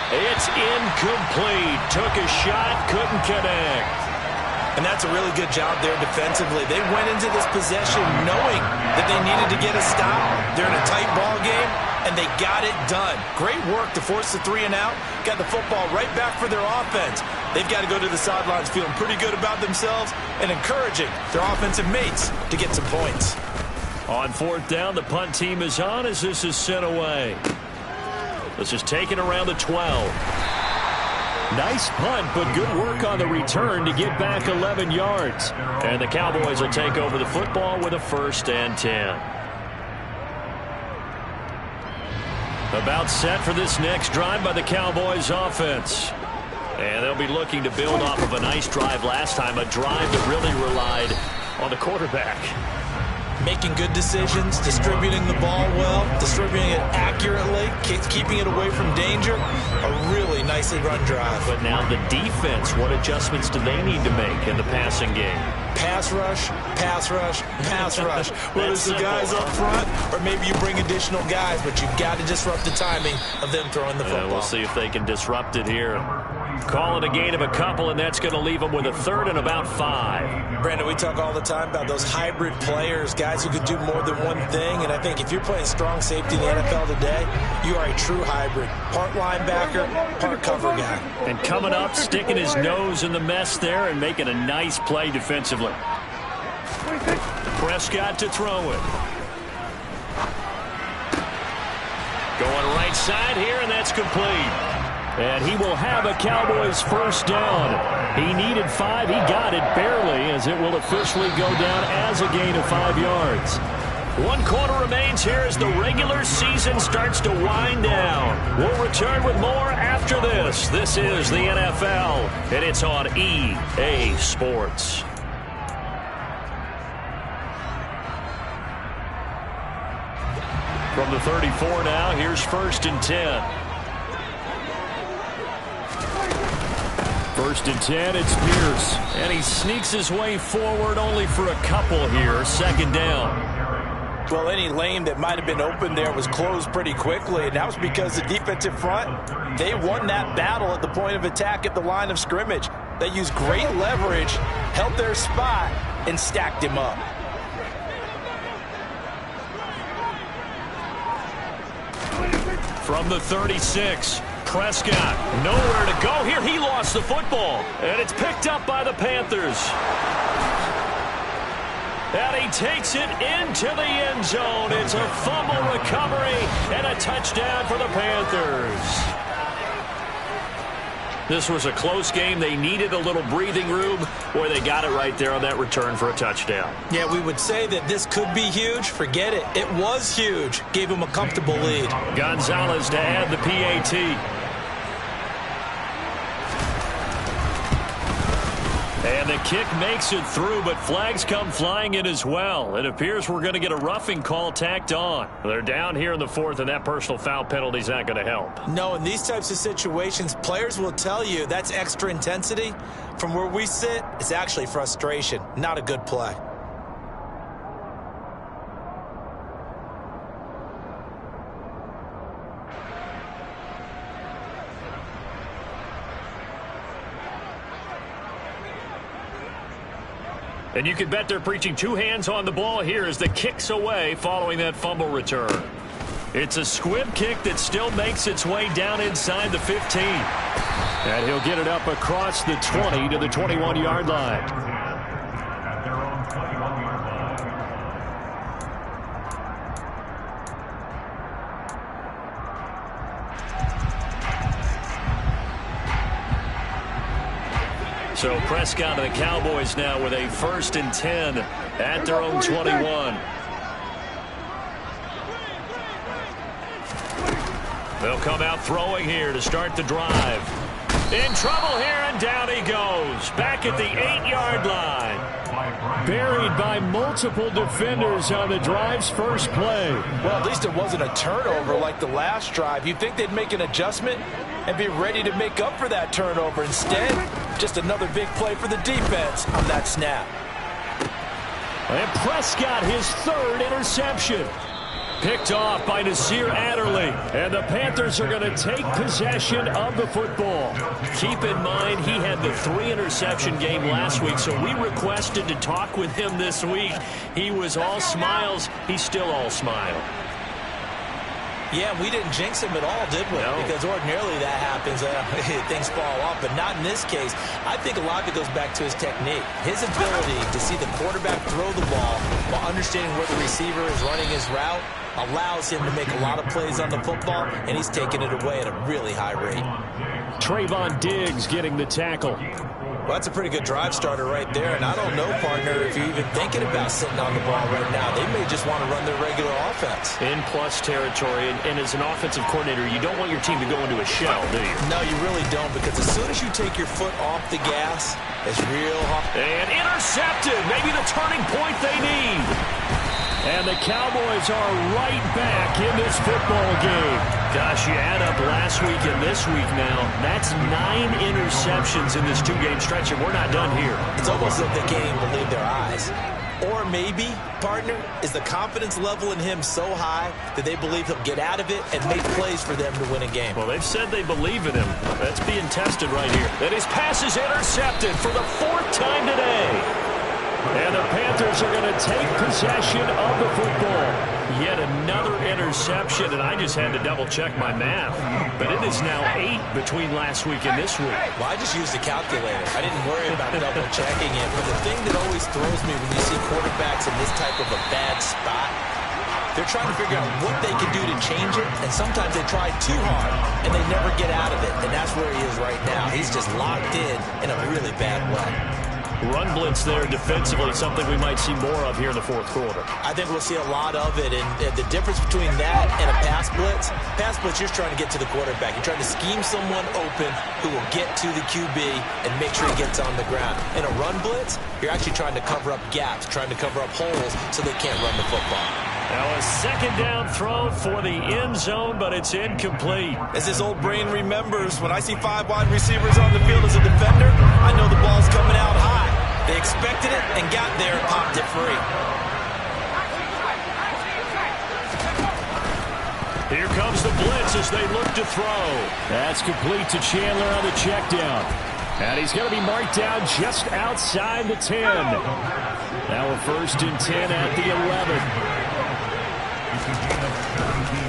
Speaker 1: It's incomplete. Took a shot, couldn't connect.
Speaker 2: And that's a really good job there defensively. They went into this possession knowing that they needed to get a stop. They're in a tight ball game, and they got it done. Great work to force the 3 and out. Got the football right back for their offense. They've got to go to the sidelines feeling pretty good about themselves and encouraging their offensive mates to get some points.
Speaker 1: On 4th down, the punt team is on as this is sent away. This is taken around the 12. Nice punt, but good work on the return to get back 11 yards. And the Cowboys will take over the football with a 1st and 10. About set for this next drive by the Cowboys offense. And they'll be looking to build off of a nice drive last time, a drive that really relied on the quarterback.
Speaker 2: Making good decisions, distributing the ball well, distributing it accurately, keeping it away from danger. A really nicely run drive.
Speaker 1: But now the defense, what adjustments do they need to make in the passing game?
Speaker 2: Pass rush, pass rush, pass rush. Whether it's the guys up front or maybe you bring additional guys, but you've got to disrupt the timing of them throwing the football.
Speaker 1: We'll see if they can disrupt it here. Call it a gain of a couple, and that's going to leave them with a 3rd and about 5.
Speaker 2: Brandon, we talk all the time about those hybrid players, guys who can do more than one thing, and I think if you're playing strong safety in the NFL today, you are a true hybrid. Part linebacker, part cover guy.
Speaker 1: And coming up, sticking his nose in the mess there and making a nice play defensively. Prescott to throw it. Going right side here, and that's complete. And he will have a Cowboys 1st down. He needed 5. He got it barely, as it will officially go down as a gain of 5 yards. 1 quarter remains here as the regular season starts to wind down. We'll return with more after this. This is the NFL, and it's on EA Sports. From the 34 now, here's 1st and 10. 1st and 10, it's Pierce. And he sneaks his way forward only for a couple here. 2nd down.
Speaker 2: Well, any lane that might have been open there was closed pretty quickly, and that was because the defensive front, they won that battle at the point of attack at the line of scrimmage. They used great leverage, held their spot, and stacked him up.
Speaker 1: From the 36, Prescott, nowhere to go here. He lost the football, and it's picked up by the Panthers. And he takes it into the end zone. It's a fumble recovery and a touchdown for the Panthers. This was a close game. They needed a little breathing room, where they got it right there on that return for a touchdown.
Speaker 2: Yeah, we would say that this could be huge. Forget it. It was huge. Gave him a comfortable lead.
Speaker 1: Gonzalez to add the PAT. And the kick makes it through, but flags come flying in as well. It appears we're going to get a roughing call tacked on. They're down here in the fourth, and that personal foul penalty is not going to help.
Speaker 2: No, in these types of situations, players will tell you that's extra intensity. From where we sit, it's actually frustration. Not a good play.
Speaker 1: And you can bet they're preaching two hands on the ball here as the kick's away following that fumble return. It's a squib kick that still makes its way down inside the 15. And he'll get it up across the 20 to the 21-yard line. So Prescott and the Cowboys now with a 1st and 10 at their own 21. They'll come out throwing here to start the drive. In trouble here, and down he goes. Back at the 8-yard line.
Speaker 3: Buried by multiple defenders on the drive's first play.
Speaker 4: Well, at least it wasn't a turnover like the last drive. You'd think they'd make an adjustment and be ready to make up for that turnover. Instead, just another big play for the defense on that snap.
Speaker 3: And Prescott, his 3rd interception.
Speaker 1: Picked off by Nasir Adderley.
Speaker 3: And the Panthers are going to take possession of the football.
Speaker 1: Keep in mind, he had the 3-interception game last week, so we requested to talk with him this week. He was all smiles. He's still all smile.
Speaker 2: Yeah, we didn't jinx him at all, did we?
Speaker 1: No.
Speaker 2: Because ordinarily that happens. Things fall off, but not in this case. I think a lot of it goes back to his technique. His ability to see the quarterback throw the ball while understanding where the receiver is running his route allows him to make a lot of plays on the football, and he's taking it away at a really high rate.
Speaker 3: Trayvon Diggs getting the tackle.
Speaker 2: Well, that's a pretty good drive starter right there, and I don't know, partner, if you're even thinking about sitting on the ball right now. They may just want to run their regular offense.
Speaker 1: In plus territory, and as an offensive coordinator, you don't want your team to go into a shell, do you?
Speaker 2: No, you really don't, because as soon as you take your foot off the gas, it's real hard.
Speaker 1: And intercepted, maybe the turning point they need.
Speaker 3: And the Cowboys are right back in this football game.
Speaker 1: Gosh, you add up last week and this week now. That's 9 interceptions in this 2-game stretch, and we're not done here.
Speaker 2: It's almost like they can't even believe their eyes. Or maybe, partner, is the confidence level in him so high that they believe he'll get out of it and make plays for them to win a game.
Speaker 1: Well, they've said they believe in him. That's being tested right here. And his pass is intercepted for the 4th time today.
Speaker 3: And the Panthers are going to take possession of the football.
Speaker 1: Yet another interception, and I just had to double-check my math. But it is now 8 between last week and this week.
Speaker 2: Well, I just used a calculator. I didn't worry about double-checking it. But the thing that always throws me when you see quarterbacks in this type of a bad spot, they're trying to figure out what they can do to change it, and sometimes they try too hard, and they never get out of it. And that's where he is right now. He's just locked in a really bad way.
Speaker 1: Run blitz there defensively, something we might see more of here in the 4th quarter.
Speaker 2: I think we'll see a lot of it, and the difference between that and a pass blitz, you're trying to get to the quarterback. You're trying to scheme someone open who will get to the QB and make sure he gets on the ground. In a run blitz, you're actually trying to cover up gaps, trying to cover up holes so they can't run the football.
Speaker 1: Now a 2nd down throw for the end zone, but it's incomplete.
Speaker 2: As his old brain remembers, when I see 5 wide receivers on the field as a defender, I know the ball's coming out high. They expected it and got there and popped it free.
Speaker 1: Here comes the blitz as they look to throw.
Speaker 3: That's complete to Chandler on the check down. And he's going to be marked down just outside the 10. Now a 1st and 10 at the 11.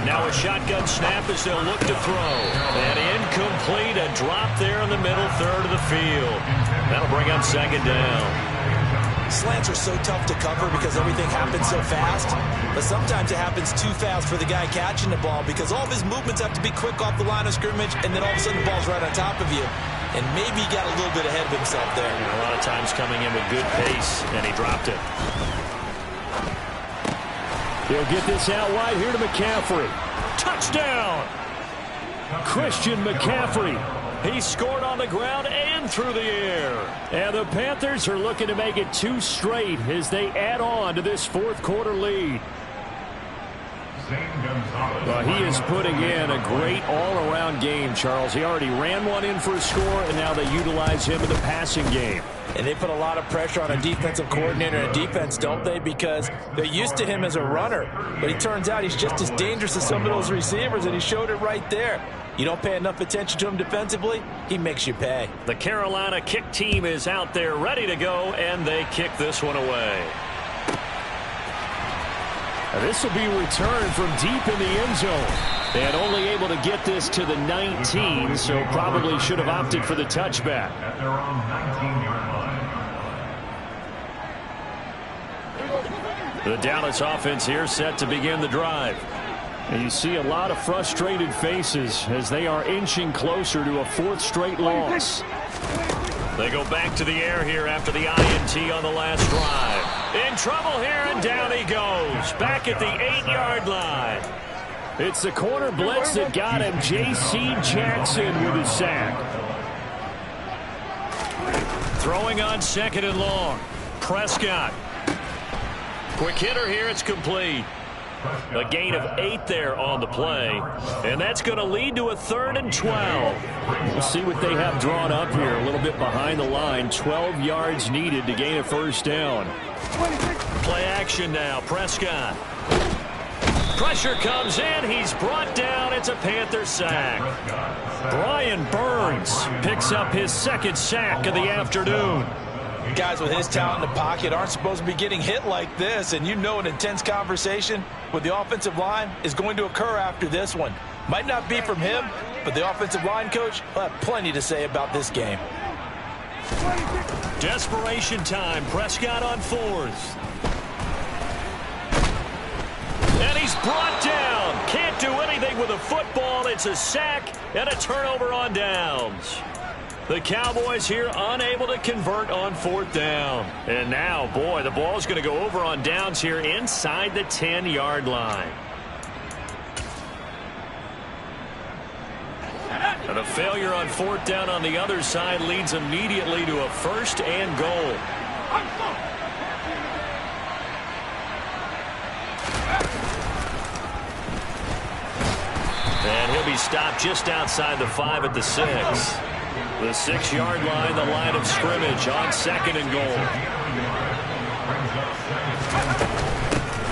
Speaker 1: Now a shotgun snap as they'll look to throw. And incomplete, a drop there in the middle third of the field. That'll bring up second down.
Speaker 2: Slants are so tough to cover because everything happens so fast. But sometimes it happens too fast for the guy catching the ball because all of his movements have to be quick off the line of scrimmage, and then all of a sudden the ball's right on top of you. And maybe he got a little bit ahead of himself there.
Speaker 1: A lot of times coming in with good pace, and he dropped it.
Speaker 3: He'll get this out wide here to McCaffrey. Touchdown! Christian McCaffrey. He scored on the ground and through the air. And the Panthers are looking to make it 2 straight as they add on to this fourth quarter lead. Well, he is putting in a great all-around game, Charles. He already ran one in for a score, and now they utilize him in the passing game.
Speaker 2: And they put a lot of pressure on a defensive coordinator and defense, don't they? Because they're used to him as a runner. But he turns out he's just as dangerous as some of those receivers, and he showed it right there. You don't pay enough attention to him defensively, he makes you pay.
Speaker 1: The Carolina kick team is out there ready to go, and they kick this one away.
Speaker 3: This will be returned from deep in the end zone. And only able to get this to the 19, so probably should have opted for the touchback.
Speaker 5: At their own 19-yard line.
Speaker 3: The Dallas offense here set to begin the drive. And you see a lot of frustrated faces as they are inching closer to a 4th straight loss.
Speaker 1: They go back to the air here after the INT on the last drive. In trouble here, and down he goes. Back at the 8-yard line.
Speaker 3: It's the corner blitz that got him. J.C. Jackson with his sack.
Speaker 1: Throwing on 2nd and long. Prescott. Quick hitter here, it's complete. A gain of 8 there on the play. And that's going to lead to a 3rd and 12.
Speaker 3: We'll see what they have drawn up here. A little bit behind the line. 12 yards needed to gain a 1st down.
Speaker 1: Play action now. Prescott. Pressure comes in. He's brought down. It's a Panther sack. Brian Burns picks up his 2nd sack of the afternoon.
Speaker 4: Guys with his talent in the pocket aren't supposed to be getting hit like this, and you know an intense conversation with the offensive line is going to occur after this one. Might not be from him, but the offensive line coach will have plenty to say about this game.
Speaker 1: Desperation time. Prescott on 4th. And he's brought down. Can't do anything with a football. It's a sack and a turnover on downs. The Cowboys here unable to convert on 4th down. And now, boy, the ball's going to go over on downs here inside the 10-yard line. And a failure on 4th down on the other side leads immediately to a 1st and goal. And he'll be stopped just outside the 5 at the 6. The 6-yard line, the line of scrimmage on 2nd and goal.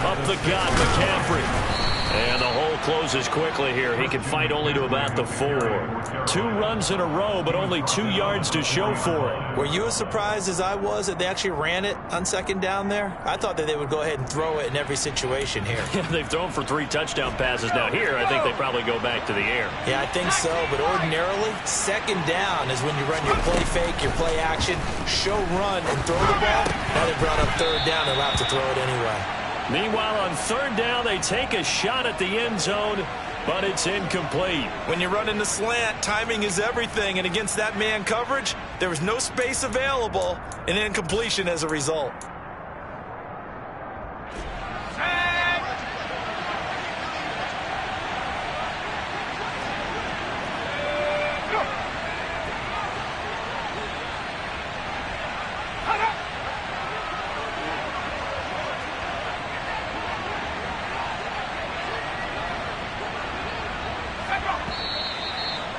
Speaker 1: Up the gut, McCaffrey. And the hole closes quickly here. He can fight only to about the 4. 2 runs in a row, but only 2 yards to show for it.
Speaker 2: Were you as surprised as I was that they actually ran it on 2nd down there? I thought that they would go ahead and throw it in every situation here.
Speaker 1: Yeah, they've thrown for 3 touchdown passes. Now here, I think they probably go back to the air.
Speaker 2: Yeah, I think so, but ordinarily, 2nd down is when you run your play fake, your play action, show run, and throw the ball. Now they brought up 3rd down and allowed to throw it anyway.
Speaker 1: Meanwhile, on 3rd down, they take a shot at the end zone, but it's incomplete.
Speaker 4: When you run in the slant, timing is everything, and against that man coverage, there was no space available, and incompletion as a result.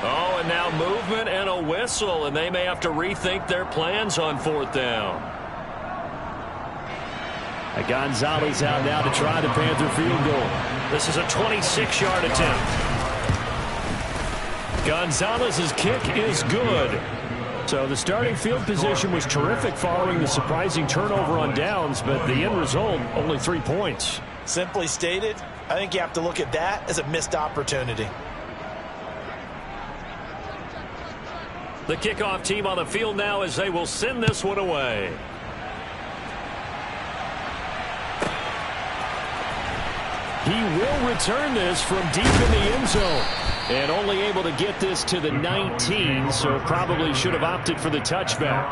Speaker 1: Oh, and now movement and a whistle, and they may have to rethink their plans on 4th down.
Speaker 3: Gonzalez out now to try the Panther field goal.
Speaker 1: This is a 26-yard attempt.
Speaker 3: Gonzalez's kick is good. So the starting field position was terrific following the surprising turnover on downs, but the end result, only 3 points.
Speaker 2: Simply stated, I think you have to look at that as a missed opportunity.
Speaker 3: The kickoff team on the field now as they will send this one away. He will return this from deep in the end zone. And only able to get this to the 19, so probably should have opted for the touchback.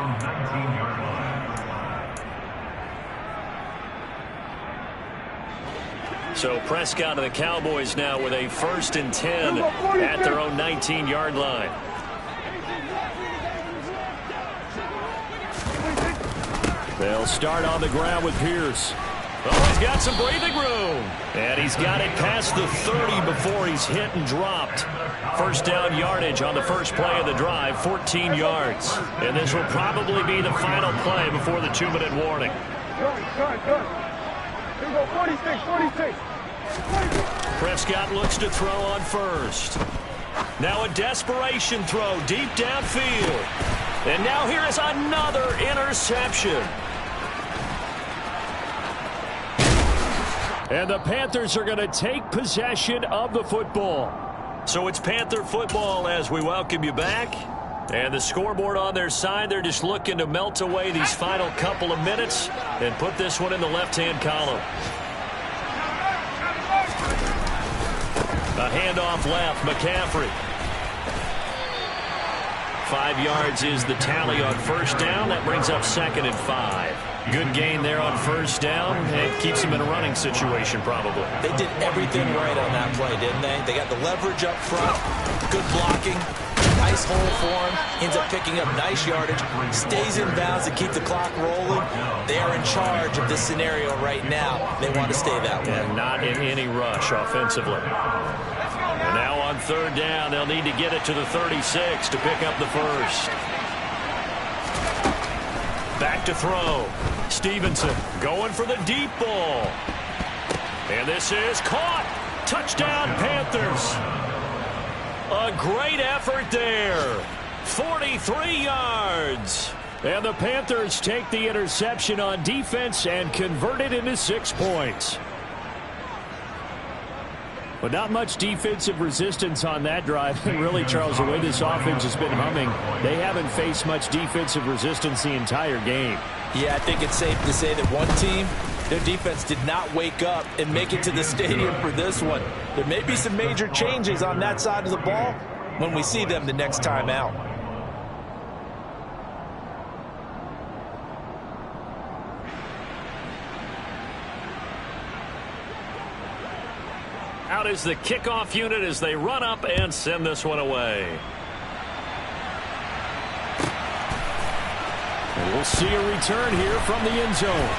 Speaker 3: So Prescott and the Cowboys now with a 1st and 10 at their own 19-yard line. They'll start on the ground with Pierce. Oh, he's got some breathing room. And he's got it past the 30 before he's hit and dropped. First down yardage on the first play of the drive, 14 yards. And this will probably be the final play before the 2-minute warning.
Speaker 6: Good. Here we go, 46.
Speaker 3: Prescott looks to throw on first. Now a desperation throw deep downfield. And now here is another interception. And the Panthers are going to take possession of the football. So it's Panther football as we welcome you back. And the scoreboard on their side, they're just looking to melt away these final couple of minutes and put this one in the left-hand column. A handoff left, McCaffrey. 5 yards is the tally on first down. That brings up 2nd and 5. Good gain there on first down. It keeps them in a running situation, probably.
Speaker 2: They did everything right on that play, didn't they? They got the leverage up front, good blocking, nice hole for him, ends up picking up nice yardage, stays in bounds to keep the clock rolling. They are in charge of this scenario right now. They want to stay that way.
Speaker 3: And not in any rush offensively. And now on 3rd down, they'll need to get it to the 36 to pick up the first. Back to throw. Stevenson going for the deep ball. And this is caught. Touchdown, Panthers. A great effort there. 43 yards. And the Panthers take the interception on defense and convert it into 6 points. But not much defensive resistance on that drive. And really, Charles, the way this offense has been humming, they haven't faced much defensive resistance the entire game.
Speaker 2: Yeah, I think it's safe to say that one team, their defense did not wake up and make it to the stadium for this one. There may be some major changes on that side of the ball when we see them the next time out.
Speaker 3: Out is the kickoff unit as they run up and send this one away. And we'll see a return here from the end zone.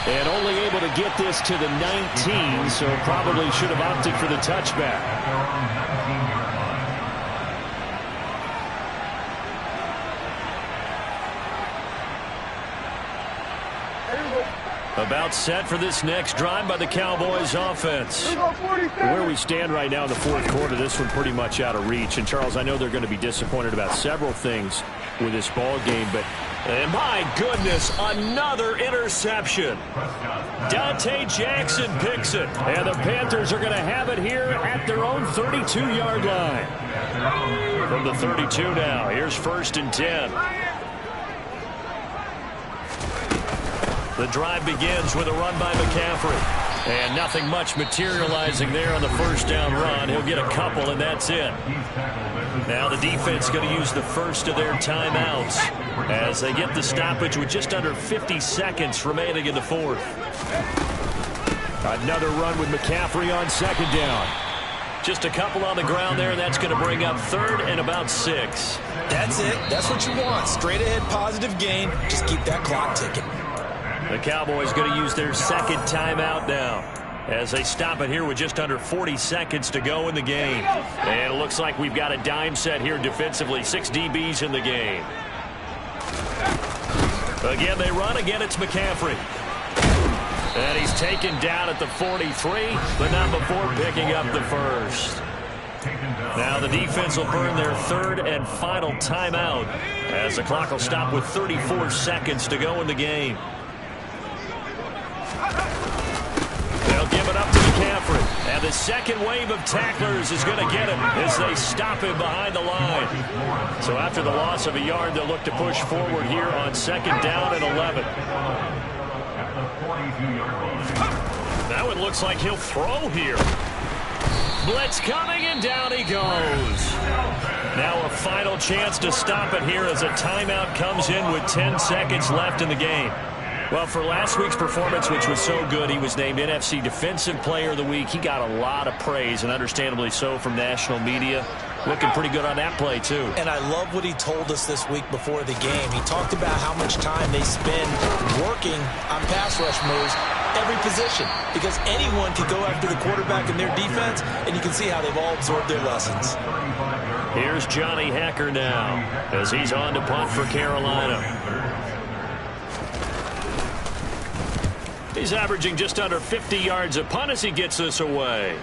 Speaker 3: And only able to get this to the 19, so probably should have opted for the touchback. About set for this next drive by the Cowboys offense. Where we stand right now in the 4th quarter, this one pretty much out of reach. And, Charles, I know they're going to be disappointed about several things with this ball game, but my goodness, another interception. Dante Jackson picks it. And the Panthers are going to have it here at their own 32-yard line. From the 32 now, here's 1st and 10. The drive begins with a run by McCaffrey. And nothing much materializing there on the first down run. He'll get a couple, and that's it. Now the defense is going to use the first of their timeouts as they get the stoppage with just under 50 seconds remaining in the 4th. Another run with McCaffrey on 2nd down. Just a couple on the ground there, and that's going to bring up 3rd and about 6.
Speaker 2: That's it. That's what you want. Straight ahead positive gain. Just keep that clock ticking.
Speaker 3: The Cowboys going to use their 2nd timeout now as they stop it here with just under 40 seconds to go in the game. And it looks like we've got a dime set here defensively. 6 DBs in the game. Again, they run. Again, it's McCaffrey. And he's taken down at the 43, but not before picking up the first. Now the defense will burn their 3rd and final timeout as the clock will stop with 34 seconds to go in the game.
Speaker 1: the second wave of tacklers is going to get him as they stop him behind the line. So after the loss of a yard, they'll look to push forward here on 2nd down and 11. Now it looks like he'll throw here. Blitz coming, and down he goes. Now a final chance to stop it here as a timeout comes in with 10 seconds left in the game. Well, for last week's performance, which was so good, he was named NFC Defensive Player of the Week. He got a lot of praise, and understandably so, from national media. Looking pretty good on that play, too.
Speaker 2: And I love what he told us this week before the game. He talked about how much time they spend working on pass rush moves, every position, because anyone can go after the quarterback in their defense, and you can see how they've all absorbed their lessons.
Speaker 1: Here's Johnny Hacker now as he's on to punt for Carolina. He's averaging just under 50 yards a punt as he gets this away.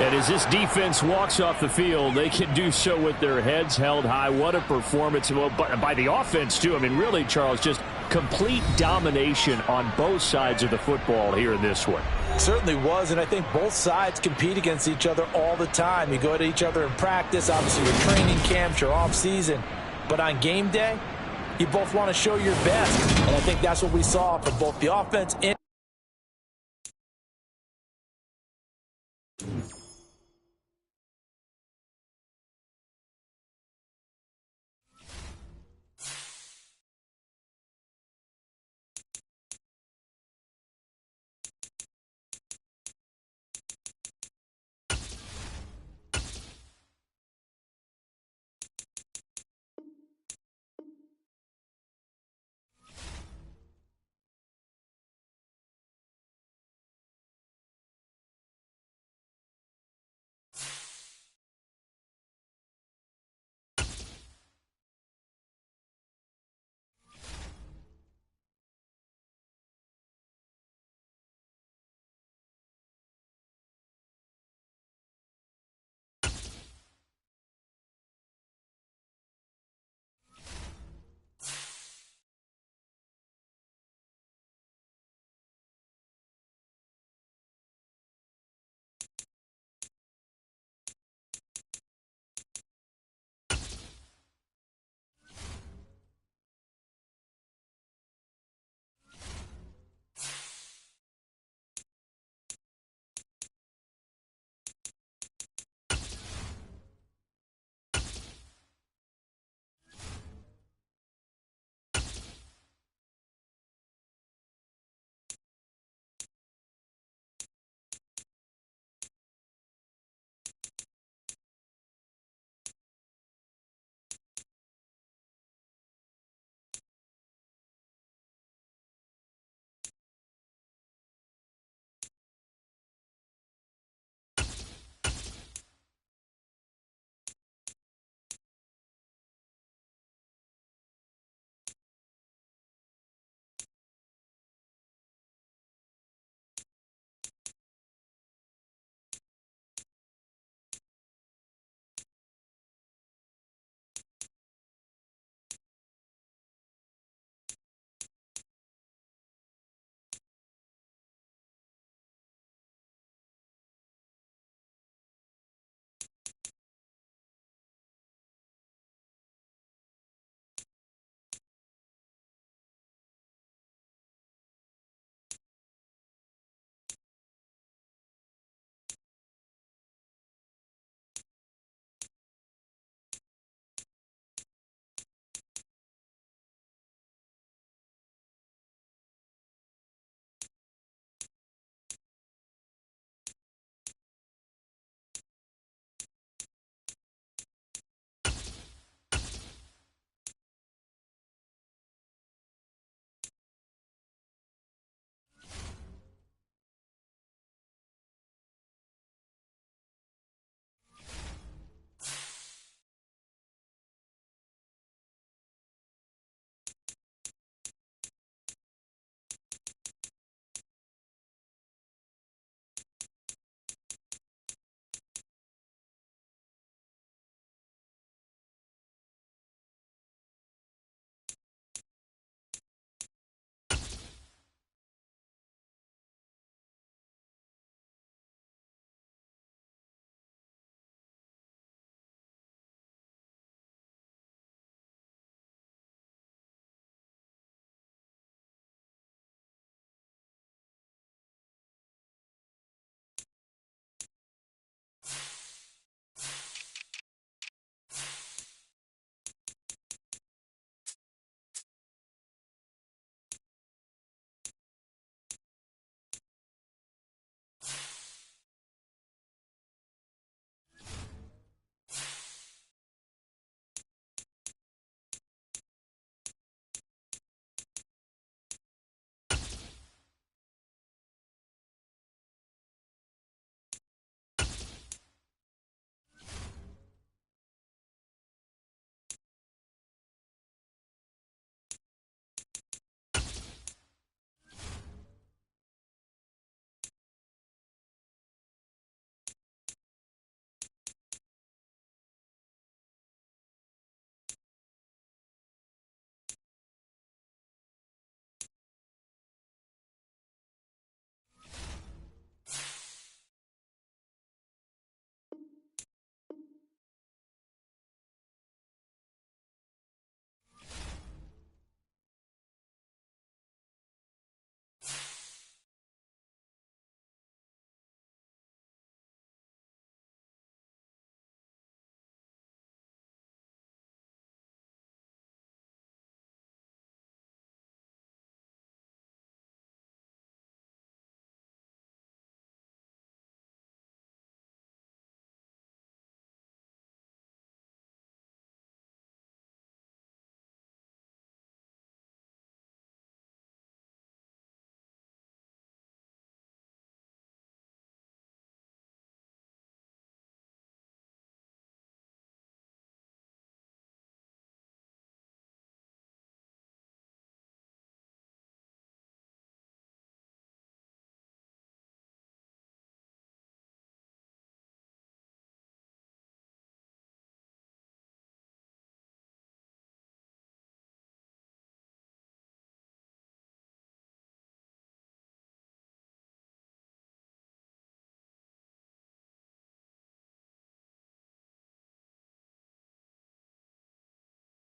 Speaker 3: And as this defense walks off the field, they can do so with their heads held high. What a performance by the offense, too. I mean, really, Charles, just complete domination on both sides of the football here in this one.
Speaker 2: Certainly was, and I think both sides compete against each other all the time. You go to each other in practice, obviously your training camps, your off-season. But on game day, you both want to show your best. And I think that's what we saw from both the offense and